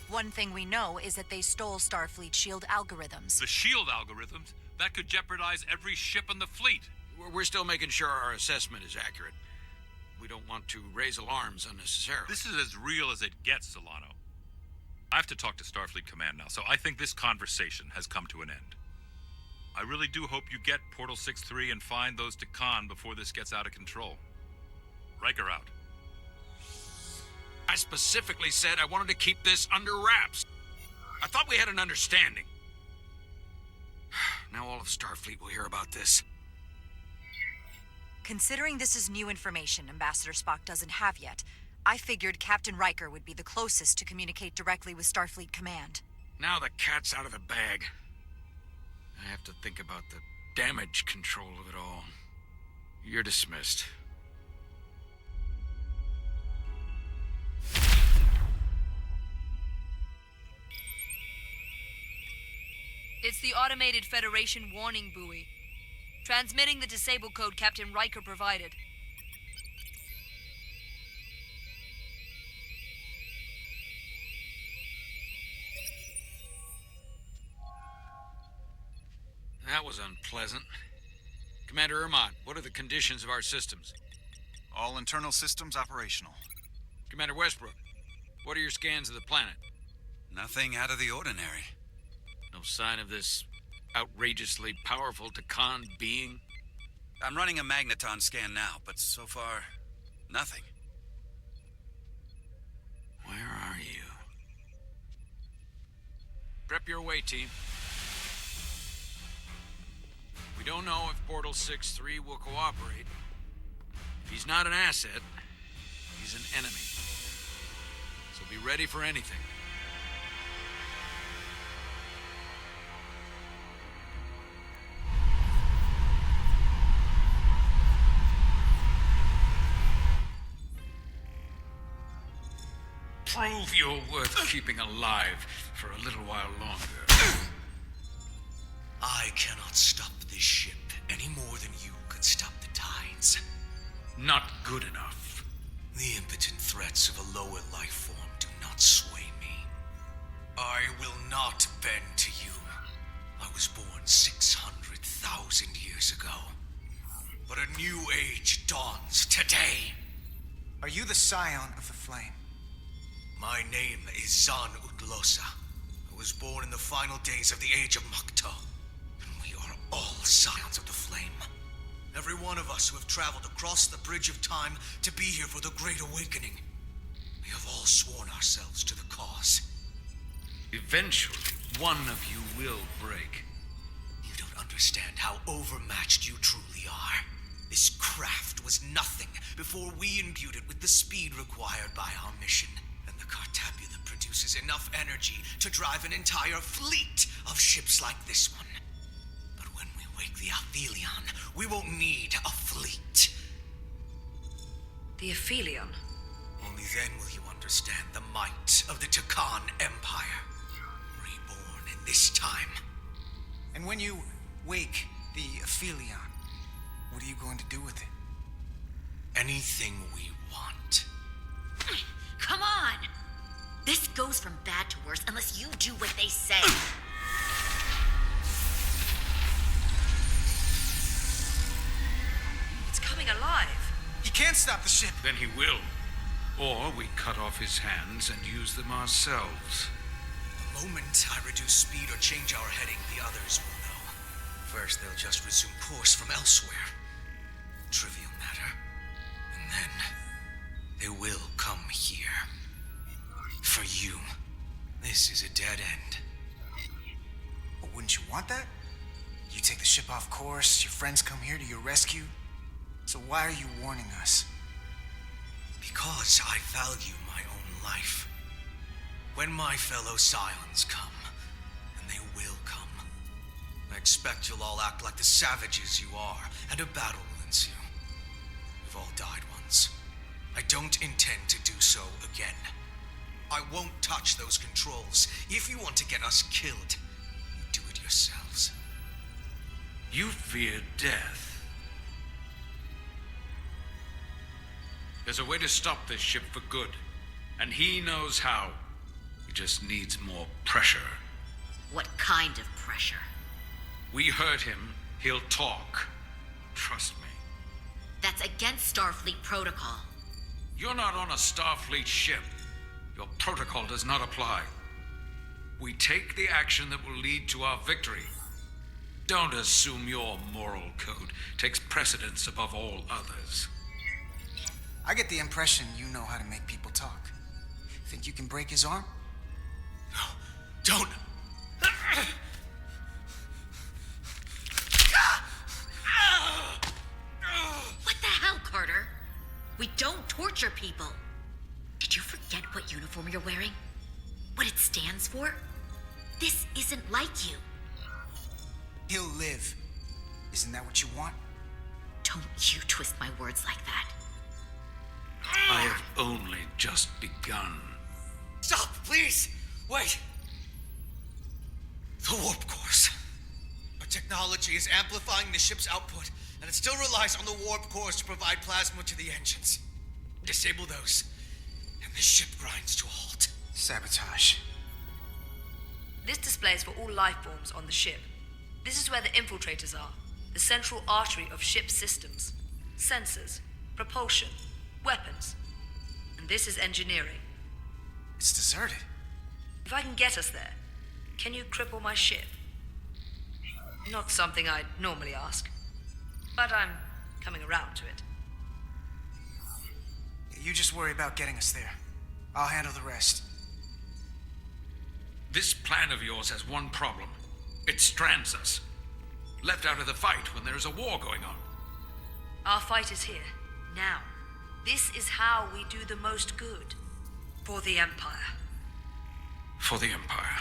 One thing we know is that they stole Starfleet shield algorithms. The shield algorithms? That could jeopardize every ship in the fleet. We're still making sure our assessment is accurate. We don't want to raise alarms unnecessarily. This is as real as it gets, Solano. I have to talk to Starfleet Command now, so I think this conversation has come to an end. I really do hope you get Portal 6-3 and find those Takan before this gets out of control. Riker out. I specifically said I wanted to keep this under wraps. I thought we had an understanding. Now all of Starfleet will hear about this. Considering this is new information Ambassador Spock doesn't have yet, I figured Captain Riker would be the closest to communicate directly with Starfleet Command. Now the cat's out of the bag. I have to think about the damage control of it all. You're dismissed. It's the automated Federation warning buoy. Transmitting the disable code Captain Riker provided. That was unpleasant. Commander Irmont, what are the conditions of our systems? All internal systems operational. Commander Westbrook, what are your scans of the planet? Nothing out of the ordinary. No sign of this outrageously powerful Takan being? I'm running a magneton scan now, but so far, nothing. Where are you? Prep your way, team. We don't know if Portal 6-3 will cooperate. If he's not an asset, he's an enemy. So be ready for anything. Prove you're worth keeping alive for a little while longer. I cannot stop this ship any more than you could stop the tides. Not good enough. The impotent threats of a lower life form do not sway me. I will not bend to you. I was born 600,000 years ago. But a new age dawns today. Are you the scion of the flame? My name is Zan Undlosa. I was born in the final days of the Age of Makto. And we are all scions of the flame. Every one of us who have traveled across the bridge of time to be here for the Great Awakening. We have all sworn ourselves to the cause. Eventually, one of you will break. You don't understand how overmatched you truly are. This craft was nothing before we imbued it with the speed required by our mission. And the Cartabula produces enough energy to drive an entire fleet of ships like this one. But when we wake the Aphelion, we won't need a fleet. The Aphelion? Only then will you understand the might of the Takan Empire. Reborn in this time. And when you wake the Aphelion, what are you going to do with it? Anything we want. Come on! This goes from bad to worse unless you do what they say. It's coming alive. He can't stop the ship. Then he will. Or we cut off his hands and use them ourselves. The moment I reduce speed or change our heading, the others will know. First, they'll just resume course from elsewhere. Trivial matter. And then, they will come here. For you, this is a dead end. But wouldn't you want that? You take the ship off course, your friends come here to your rescue. So why are you warning us? Because I value my own life. When my fellow scions come, and they will come, I expect you'll all act like the savages you are, and a battle will ensue. We've all died once. I don't intend to do so again. I won't touch those controls. If you want to get us killed, you yourselves. You fear death. There's a way to stop this ship for good, and he knows how. He just needs more pressure. What kind of pressure? We heard him. He'll talk. Trust me. That's against Starfleet protocol. You're not on a Starfleet ship. Your protocol does not apply. We take the action that will lead to our victory. Don't assume your moral code takes precedence above all others. I get the impression you know how to make people talk. Think you can break his arm? No, don't! What the hell, Carter? We don't torture people. Did you forget what uniform you're wearing? What it stands for? This isn't like you. He'll live. Isn't that what you want? Don't you twist my words like that. I have only just begun. Stop, please! Wait! The warp cores. Our technology is amplifying the ship's output, and it still relies on the warp cores to provide plasma to the engines. Disable those, and the ship grinds to a halt. Sabotage. This displays for all life forms on the ship. This is where the infiltrators are, the central artery of ship systems, sensors, propulsion, weapons. And this is engineering. It's deserted. If I can get us there, can you cripple my ship? Not something I'd normally ask, but I'm coming around to it. You just worry about getting us there. I'll handle the rest. This plan of yours has one problem. It strands us. Left out of the fight when there is a war going on. Our fight is here, now. This is how we do the most good. For the Empire. For the Empire.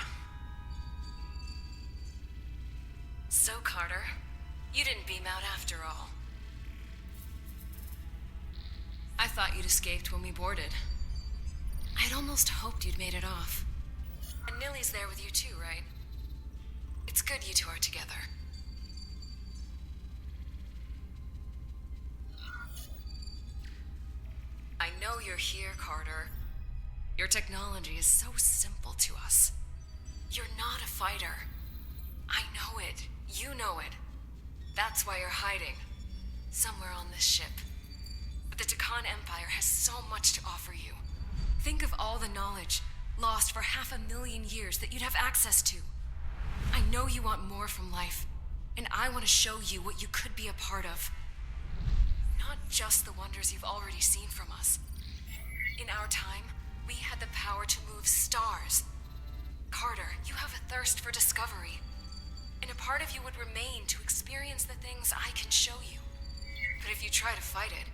So, Carter, you didn't beam out after all. I thought you'd escaped when we boarded. I'd almost hoped you'd made it off. And Nilly's there with you too, right? It's good you two are together. I know you're here, Carter. Your technology is so simple to us. You're not a fighter. I know it. You know it. That's why you're hiding. Somewhere on this ship. But the Takan Empire has so much to offer you. Think of all the knowledge lost for 500,000 years that you'd have access to. I know you want more from life, and I want to show you what you could be a part of. Not just the wonders you've already seen from us. In our time, we had the power to move stars. Carter, you have a thirst for discovery. And a part of you would remain to experience the things I can show you. But if you try to fight it...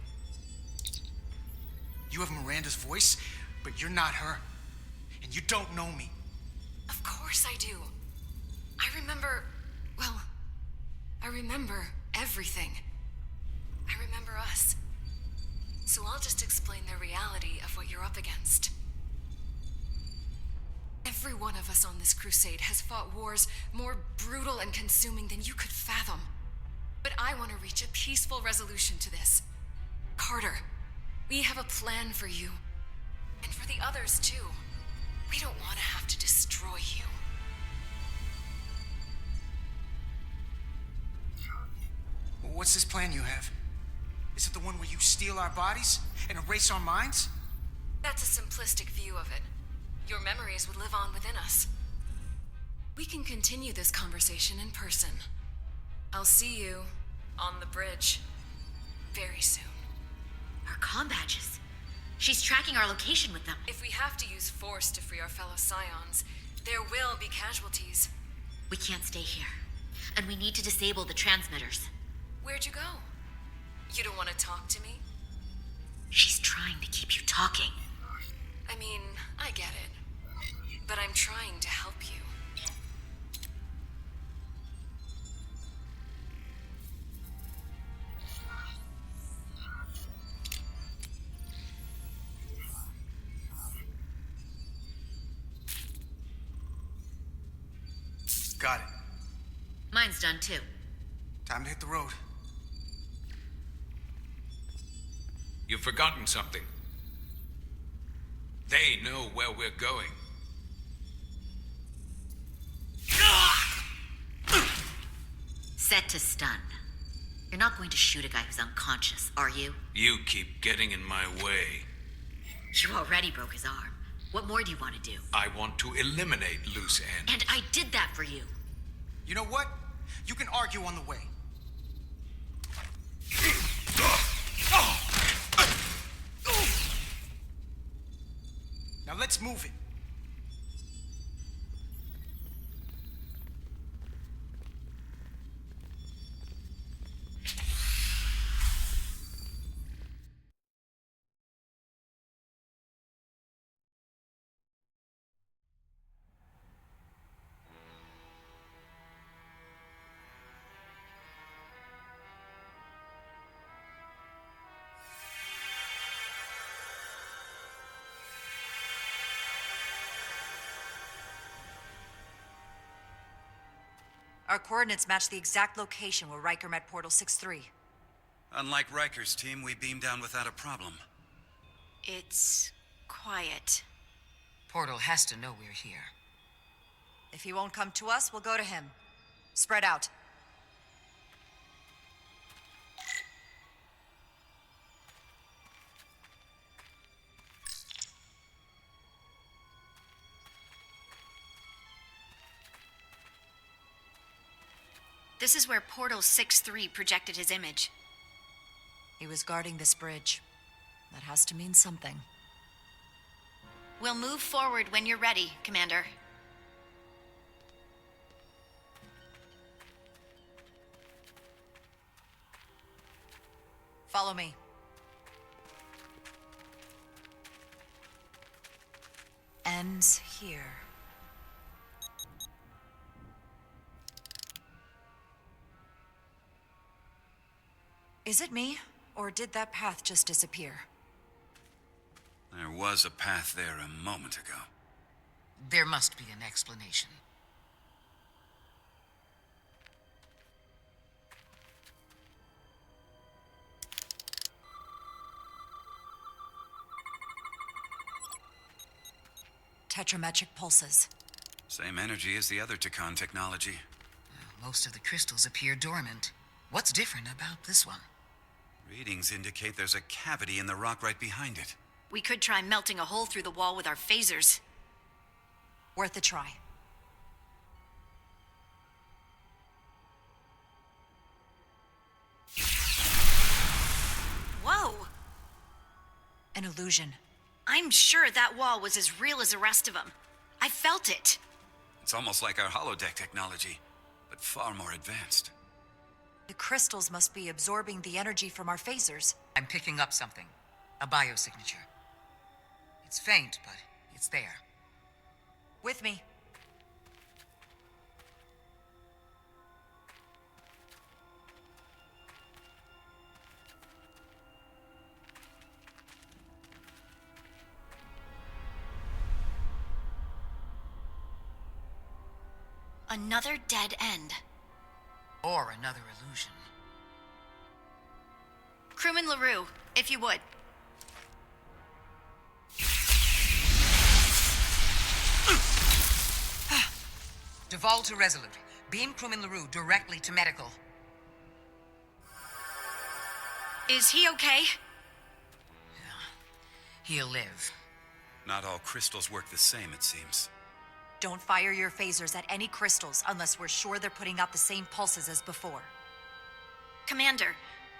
You have Miranda's voice, but you're not her. And you don't know me. Of course I do. I remember... well, I remember everything. I remember us. So I'll just explain the reality of what you're up against. Every one of us on this crusade has fought wars more brutal and consuming than you could fathom. But I want to reach a peaceful resolution to this. Carter, we have a plan for you. And for the others, too. We don't want to have to destroy you. What's this plan you have? Is it the one where you steal our bodies and erase our minds? That's a simplistic view of it. Your memories would live on within us. We can continue this conversation in person. I'll see you on the bridge very soon. Our comm badges. She's tracking our location with them. If we have to use force to free our fellow scions, there will be casualties. We can't stay here. And we need to disable the transmitters. Where'd you go? You don't want to talk to me? She's trying to keep you talking. I mean, I get it. But I'm trying to help you. Got it. Mine's done too. Time to hit the road. You've forgotten something. They know where we're going. Set to stun. You're not going to shoot a guy who's unconscious, are you? You keep getting in my way. You already broke his arm. What more do you want to do? I want to eliminate loose ends. And I did that for you. You know what? You can argue on the way. Now let's move it. Our coordinates match the exact location where Riker met Portal 6-3. Unlike Riker's team, we beamed down without a problem. It's quiet. Portal has to know we're here. If he won't come to us, we'll go to him. Spread out. This is where Portal 6-3 projected his image. He was guarding this bridge. That has to mean something. We'll move forward when you're ready, Commander. Follow me. Ends here. Is it me, or did that path just disappear? There was a path there a moment ago. There must be an explanation. Tetrametric pulses. Same energy as the other Takan technology. Most of the crystals appear dormant. What's different about this one? Readings indicate there's a cavity in the rock right behind it. We could try melting a hole through the wall with our phasers. Worth a try. Whoa! An illusion. I'm sure that wall was as real as the rest of them. I felt it. It's almost like our holodeck technology, but far more advanced. The crystals must be absorbing the energy from our phasers. I'm picking up something. A biosignature. It's faint, but it's there. With me. Another dead end. Or another illusion. Crewman LaRue, if you would. Devolve to Resolute. Beam Crewman LaRue directly to medical. Is he okay? He'll live. Not all crystals work the same, it seems. Don't fire your phasers at any crystals unless we're sure they're putting out the same pulses as before. Commander,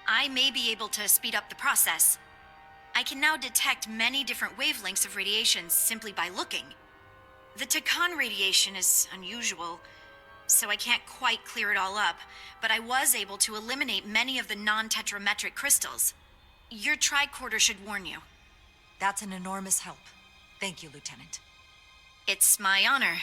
I may be able to speed up the process. I can now detect many different wavelengths of radiation simply by looking. The Takan radiation is unusual, so I can't quite clear it all up, but I was able to eliminate many of the non-tetrametric crystals. Your tricorder should warn you. That's an enormous help. Thank you, Lieutenant. It's my honor.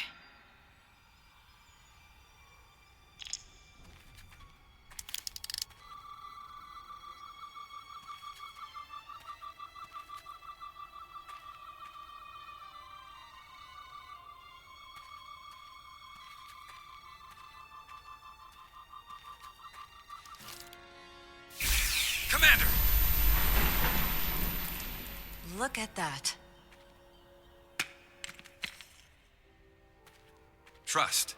Look at that. Trust,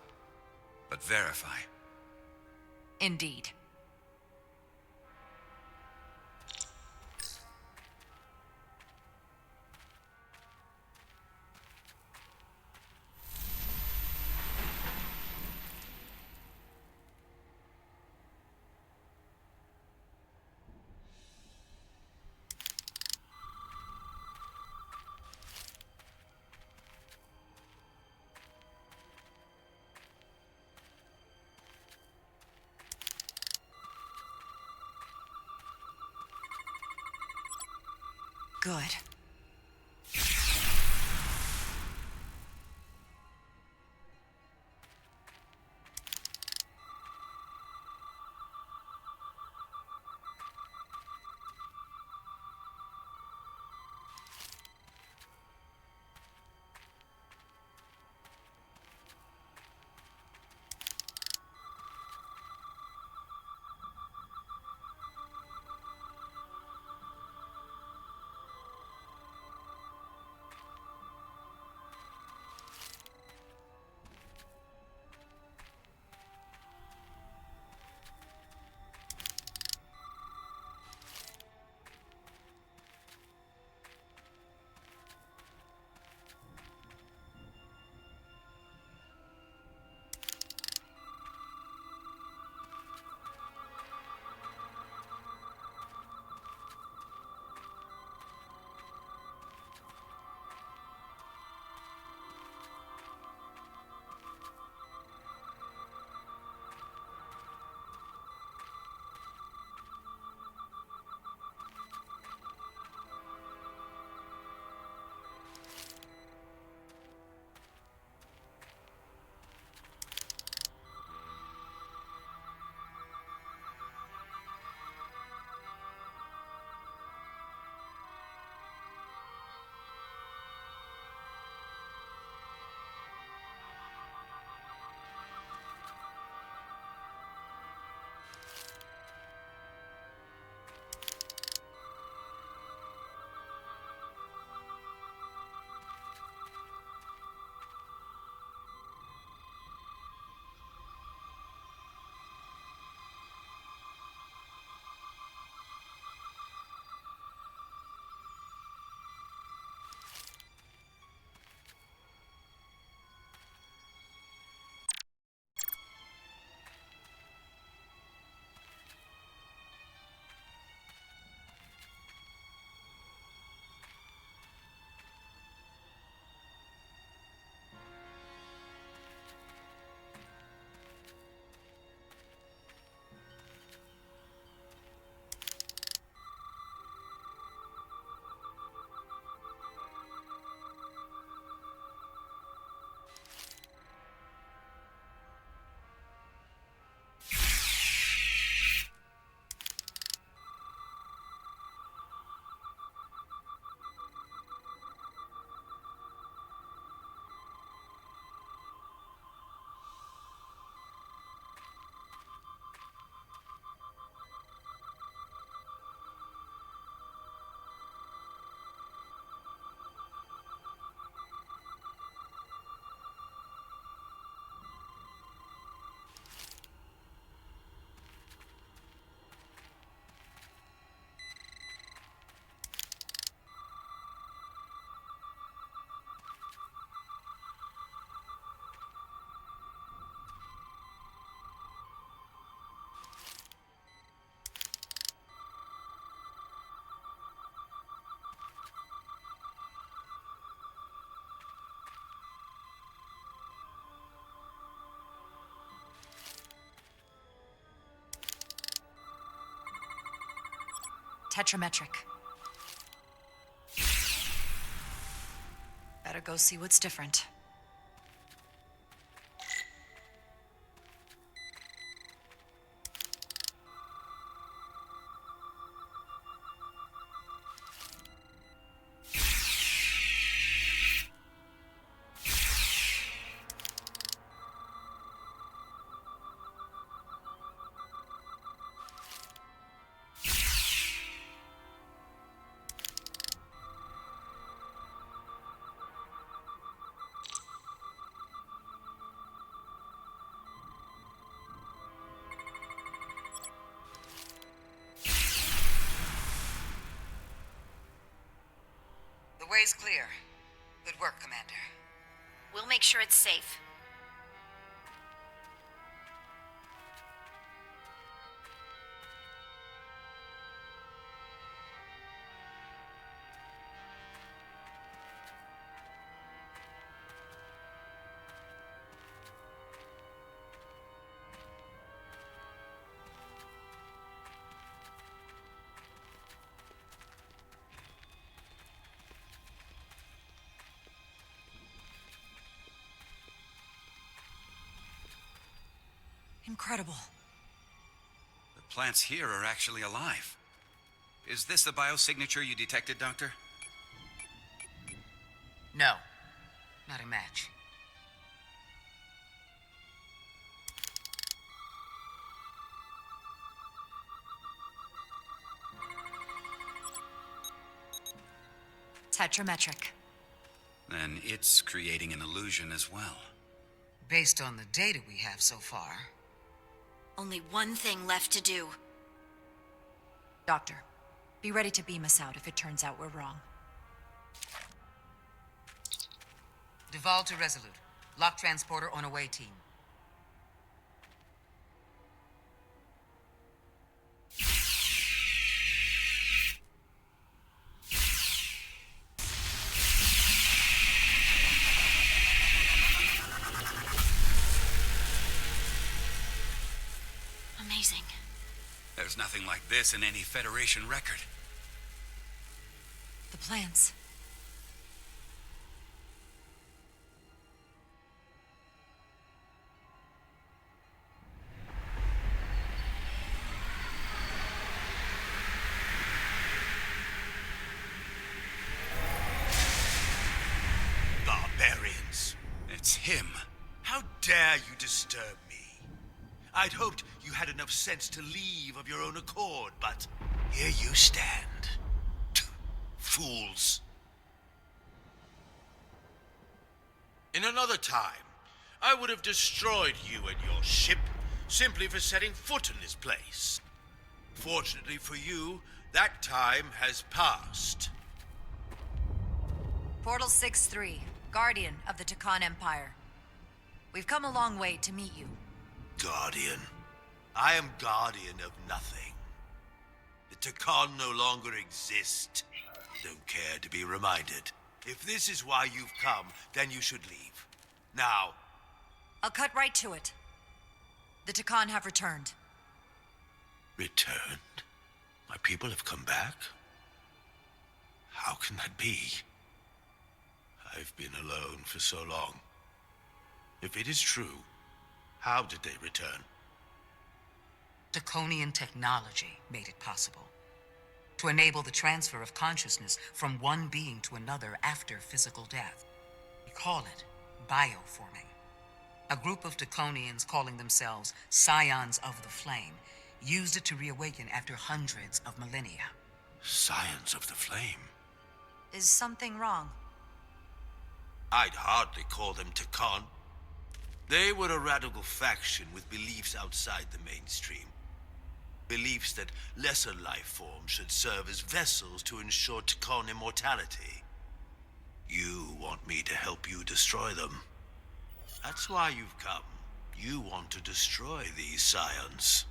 but verify. Indeed. Good. Tetrametric. Better go see what's different. way's clear. Good work, Commander. We'll make sure it's safe. Incredible. The plants here are actually alive. Is this the biosignature you detected, Doctor? No, not a match. Tetrametric. Then it's creating an illusion as well. Based on the data we have so far. Only one thing left to do. Doctor, be ready to beam us out if it turns out we're wrong. Duval to Resolute. Lock transporter on away team. Amazing. There's nothing like this in any Federation record. The plants. Barbarians. It's him. How dare you disturb me? I'd hoped you had enough sense to leave of your own accord, but here you stand. Fools. In another time, I would have destroyed you and your ship simply for setting foot in this place. Fortunately for you, that time has passed. Portal 6-3, Guardian of the Takan Empire. We've come a long way to meet you. Guardian. I am guardian of nothing. The Takan no longer exist. Don't care to be reminded. If this is why you've come, then you should leave. Now. I'll cut right to it. The Takan have returned. Returned? My people have come back? How can that be? I've been alone for so long. If it is true, how did they return? Draconian technology made it possible. To enable the transfer of consciousness from one being to another after physical death. We call it bioforming. A group of Draconians calling themselves Scions of the Flame used it to reawaken after hundreds of millennia. Scions of the Flame? Is something wrong? I'd hardly call them Takan. They were a radical faction with beliefs outside the mainstream. Beliefs that lesser life forms should serve as vessels to ensure Takan immortality. You want me to help you destroy them. That's why you've come. You want to destroy these scions.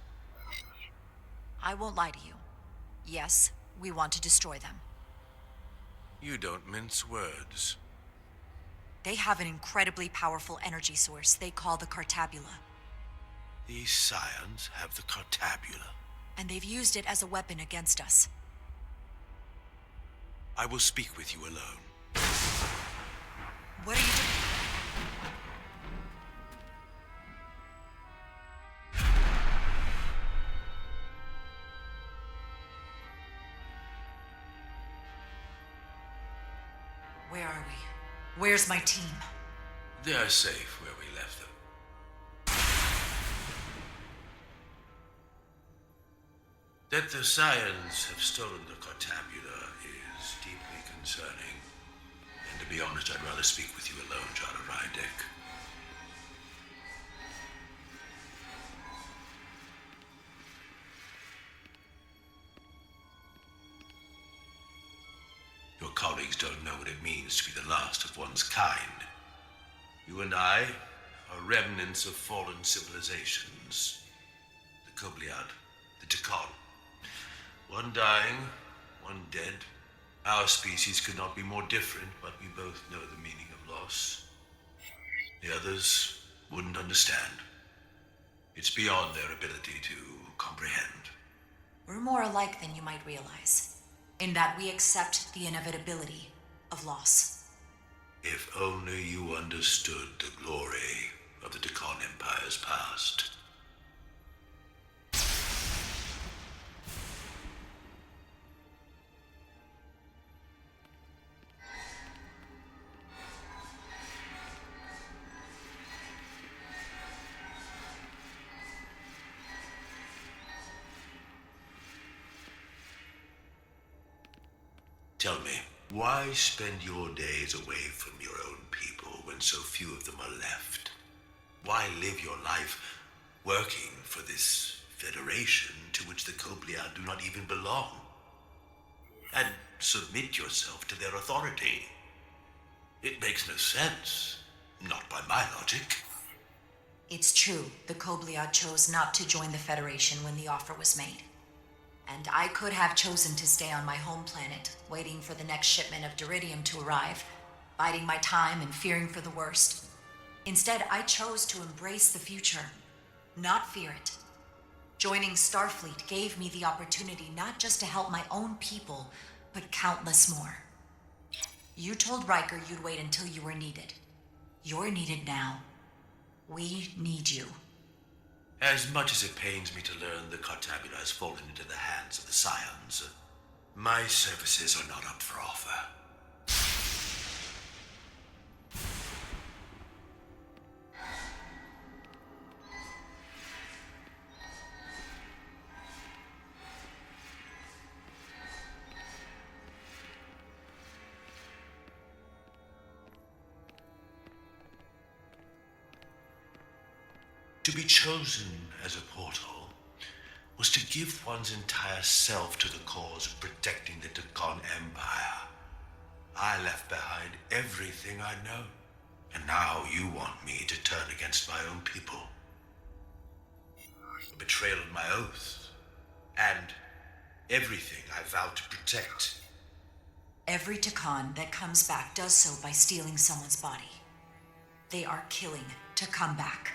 I won't lie to you. Yes, we want to destroy them. You don't mince words. They have an incredibly powerful energy source they call the Cartabula. These scions have the Cartabula. And they've used it as a weapon against us. I will speak with you alone. What are you doing? Where are we? Where's my team? They are safe where we left them. That the scions have stolen the Cartabula is deeply concerning. And to be honest, I'd rather speak with you alone, Jada Rydek. Your colleagues don't know what it means to be the last of one's kind. You and I are remnants of fallen civilizations. The Kobliad, the Takon. One dying, one dead. Our species could not be more different, but we both know the meaning of loss. The others wouldn't understand. It's beyond their ability to comprehend. We're more alike than you might realize, in that we accept the inevitability of loss. If only you understood the glory of the Takon Empire's past. Tell me, why spend your days away from your own people when so few of them are left? Why live your life working for this federation to which the Kobliad do not even belong? And submit yourself to their authority? It makes no sense. Not by my logic. It's true, the Kobliad chose not to join the Federation when the offer was made. And I could have chosen to stay on my home planet, waiting for the next shipment of Duridium to arrive, biding my time and fearing for the worst. Instead, I chose to embrace the future, not fear it. Joining Starfleet gave me the opportunity not just to help my own people, but countless more. You told Riker you'd wait until you were needed. You're needed now. We need you. As much as it pains me to learn the Cartabula has fallen into the hands of the Scions, my services are not up for offer. To be chosen as a portal was to give one's entire self to the cause of protecting the Takon Empire. I left behind everything I know, and now you want me to turn against my own people. A betrayal of my oath, and everything I vowed to protect. Every Takon that comes back does so by stealing someone's body. They are killing to come back.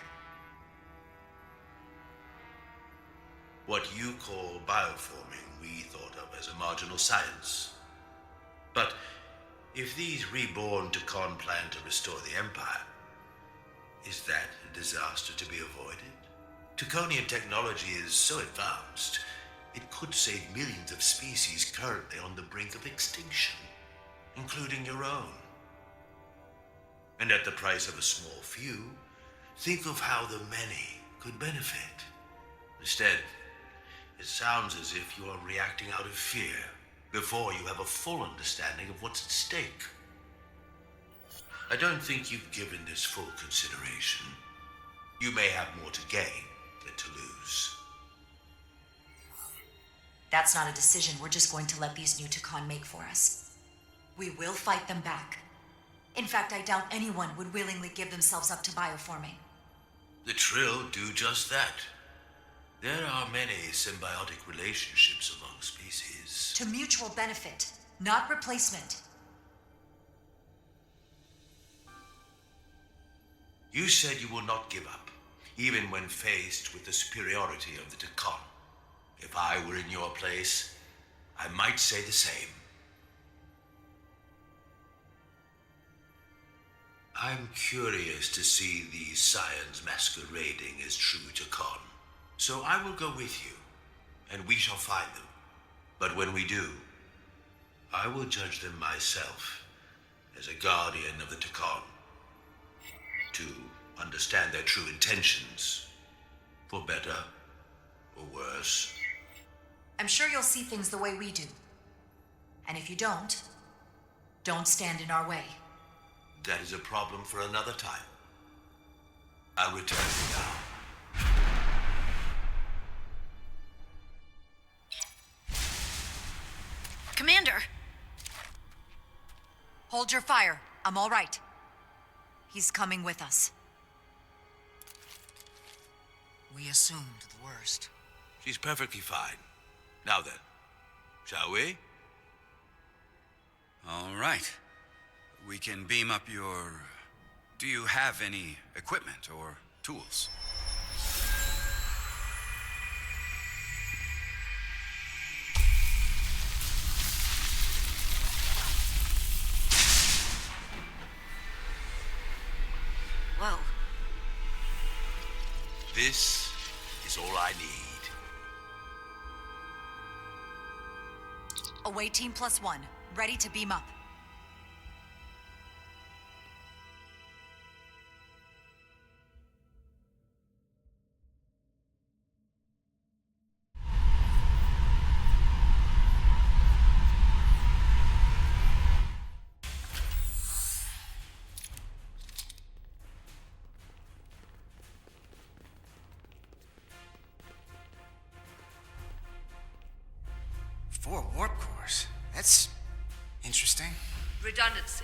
What you call bioforming, we thought of as a marginal science. But if these reborn Takon plan to restore the Empire, is that a disaster to be avoided? Takonian technology is so advanced, it could save millions of species currently on the brink of extinction, including your own. And at the price of a small few, think of how the many could benefit. Instead, it sounds as if you are reacting out of fear before you have a full understanding of what's at stake. I don't think you've given this full consideration. You may have more to gain than to lose. That's not a decision we're just going to let these new Takon make for us. We will fight them back. In fact, I doubt anyone would willingly give themselves up to bioforming. The Trill do just that. There are many symbiotic relationships among species. To mutual benefit, not replacement. You said you will not give up, even when faced with the superiority of the Takon. If I were in your place, I might say the same. I'm curious to see these scions masquerading as true Takon. So I will go with you, and we shall find them. But when we do, I will judge them myself as a guardian of the Takon, to understand their true intentions, for better or worse. I'm sure you'll see things the way we do. And if you don't stand in our way. That is a problem for another time. I'll return now. Commander! Hold your fire. I'm all right. He's coming with us. We assumed the worst. She's perfectly fine. Now then, shall we? All right. We can beam up your... Do you have any equipment or tools? Whoa. This is all I need. Away team +1. Ready to beam up. Four warp cores. That's interesting. Redundancy.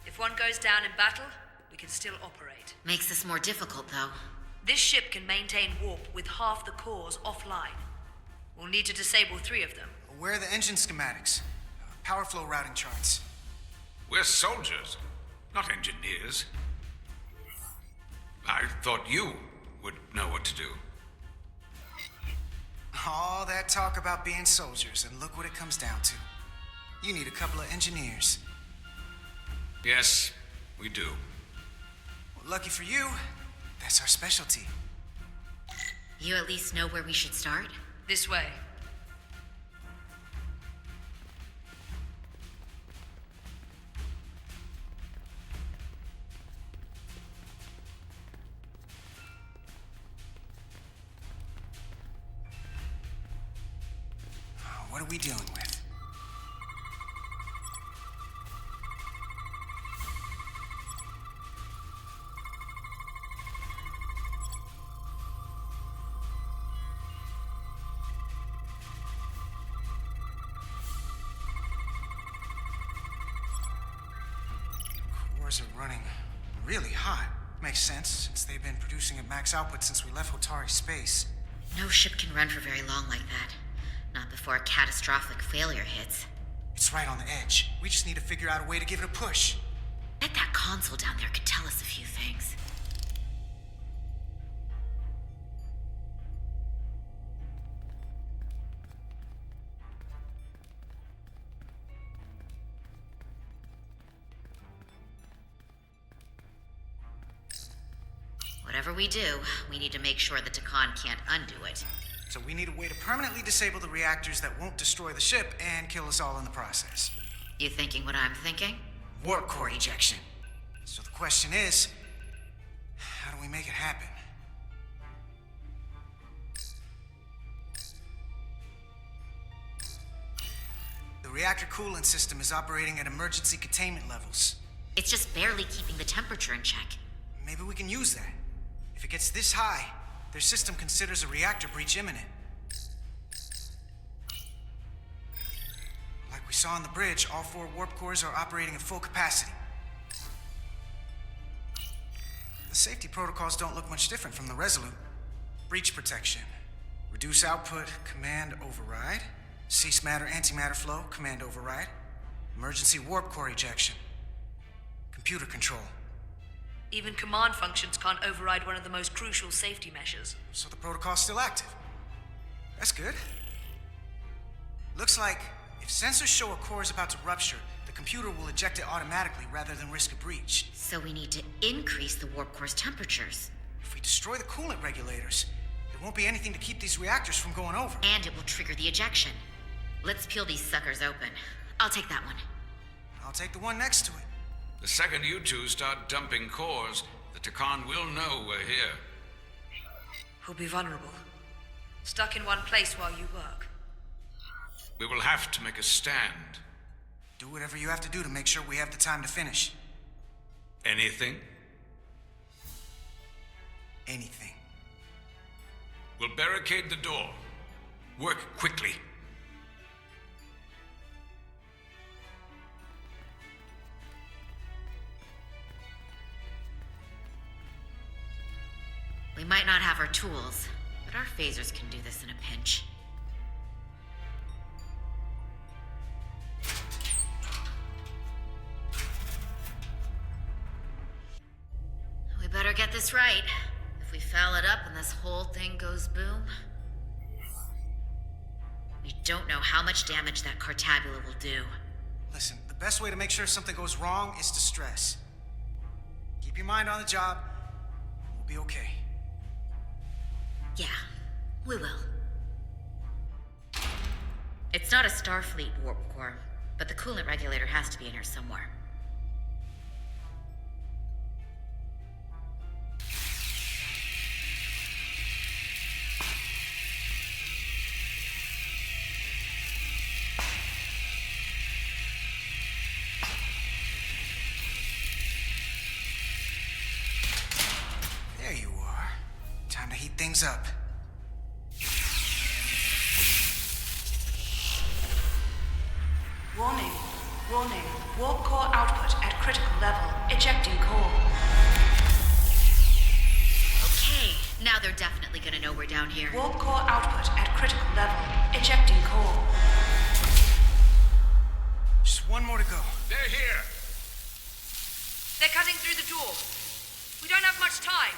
If one goes down in battle, we can still operate. Makes this more difficult, though. This ship can maintain warp with half the cores offline. We'll need to disable 3 of them. Where are the engine schematics? Power flow routing charts. We're soldiers, not engineers. I thought you would know what to do. All that talk about being soldiers, and look what it comes down to. You need a couple of engineers. Yes, we do. Well, lucky for you, that's our specialty. You at least know where we should start? This way. What are we dealing with? Cores are running really hot. Makes sense, since they've been producing at max output since we left Hotari space. No ship can run for very long like that. Not before a catastrophic failure hits. It's right on the edge. We just need to figure out a way to give it a push. Bet that console down there could tell us a few things. Whatever we do, we need to make sure the Takan can't undo it. So we need a way to permanently disable the reactors that won't destroy the ship and kill us all in the process. You thinking what I'm thinking? Warp core ejection. So the question is, how do we make it happen? The reactor coolant system is operating at emergency containment levels. It's just barely keeping the temperature in check. Maybe we can use that. If it gets this high, their system considers a reactor breach imminent. Like we saw on the bridge, all 4 warp cores are operating at full capacity. The safety protocols don't look much different from the Resolute. Breach protection. Reduce output, command override. Cease matter, antimatter flow, command override. Emergency warp core ejection. Computer control. Even command functions can't override one of the most crucial safety measures. So the protocol's still active. That's good. Looks like if sensors show a core is about to rupture, the computer will eject it automatically rather than risk a breach. So we need to increase the warp core's temperatures. If we destroy the coolant regulators, there won't be anything to keep these reactors from going over. And it will trigger the ejection. Let's peel these suckers open. I'll take that one. I'll take the one next to it. The second you two start dumping cores, the Takan will know we're here. We'll be vulnerable. Stuck in one place while you work. We will have to make a stand. Do whatever you have to do to make sure we have the time to finish. Anything? Anything. We'll barricade the door. Work quickly. We might not have our tools, but our phasers can do this in a pinch. We better get this right. If we foul it up and this whole thing goes boom, we don't know how much damage that Cartabula will do. Listen, the best way to make sure something goes wrong is to stress. Keep your mind on the job. We'll be okay. Yeah, we will. It's not a Starfleet warp core, but the coolant regulator has to be in here somewhere. There you are. Time to heat things up. Warning. Warning. Warp core output at critical level. Ejecting core. Okay, now they're definitely gonna know we're down here. Warp core output at critical level. Ejecting core. Just one more to go. They're here. They're cutting through the door. We don't have much time.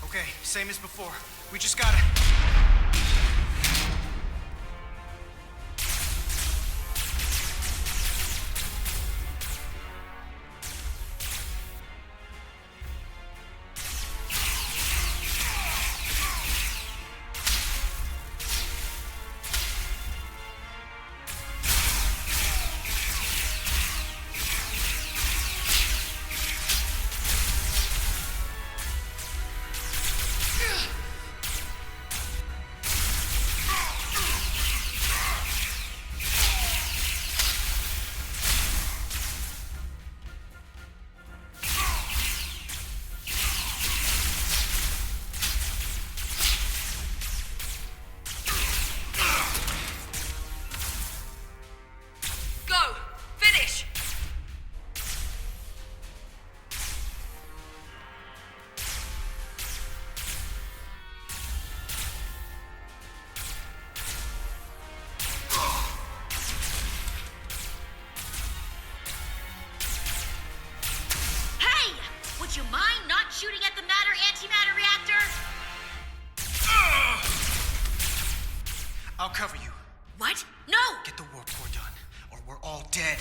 Okay, same as before. We just gotta... Go! Finish! Hey! Would you mind not shooting at the matter-antimatter reactor? I'll cover you. What? No! Get the warp core done, or we're all dead.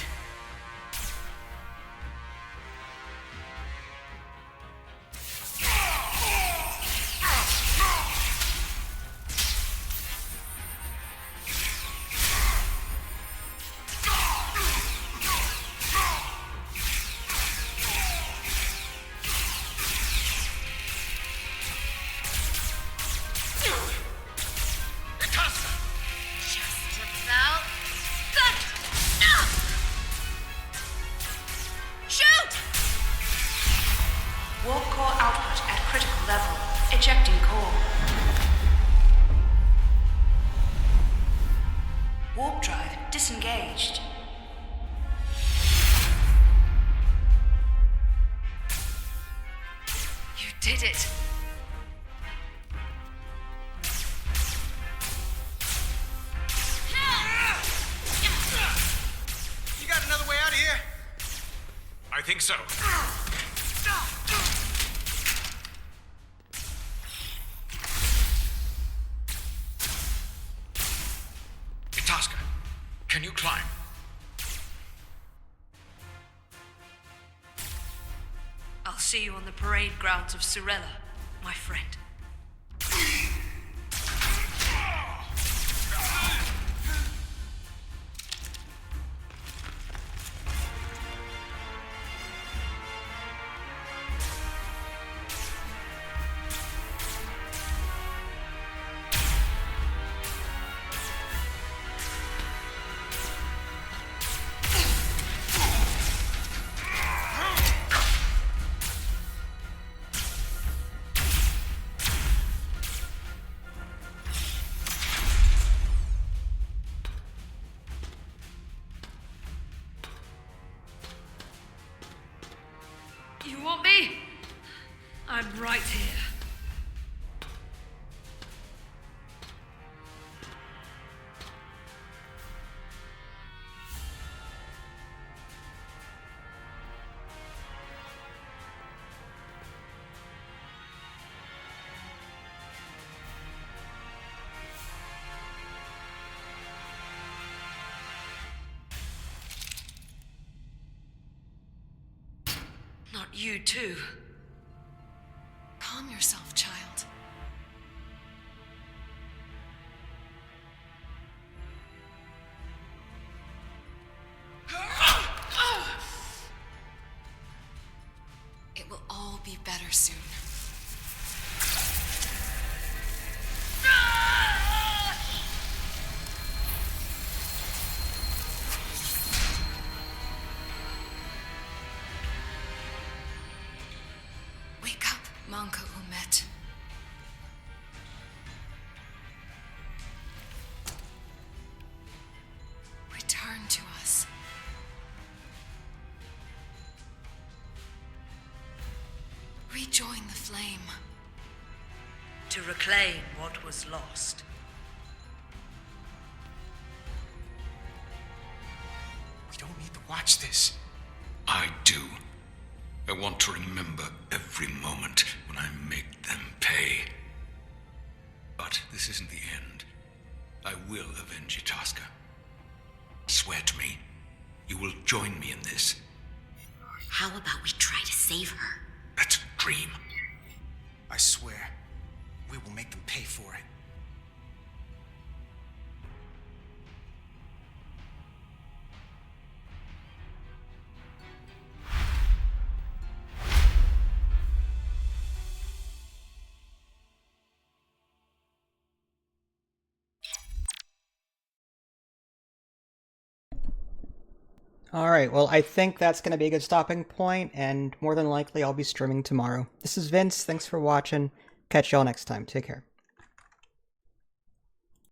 Just about. Got it! No! Shoot! Warp core output at critical level. Ejecting core. Warp drive disengaged. You did it. You got another way out of here? I think so. Itasca, can you climb? I'll see you on the parade grounds of Surella, my friend. You want me? I'm right here. Not you, too. Calm yourself, child. It will all be better soon. Wake up, Manka Umet. Return to us. Rejoin the flame. To reclaim what was lost. We don't need to watch this. I do. I want to remember every moment when I make them pay. But this isn't the end. I will avenge Itasca. Swear to me, you will join me in this. How about we try to save her? That's a dream. I swear, we will make them pay for it. Alright, well, I think that's going to be a good stopping point, and more than likely I'll be streaming tomorrow. This is Vince, thanks for watching. Catch y'all next time. Take care.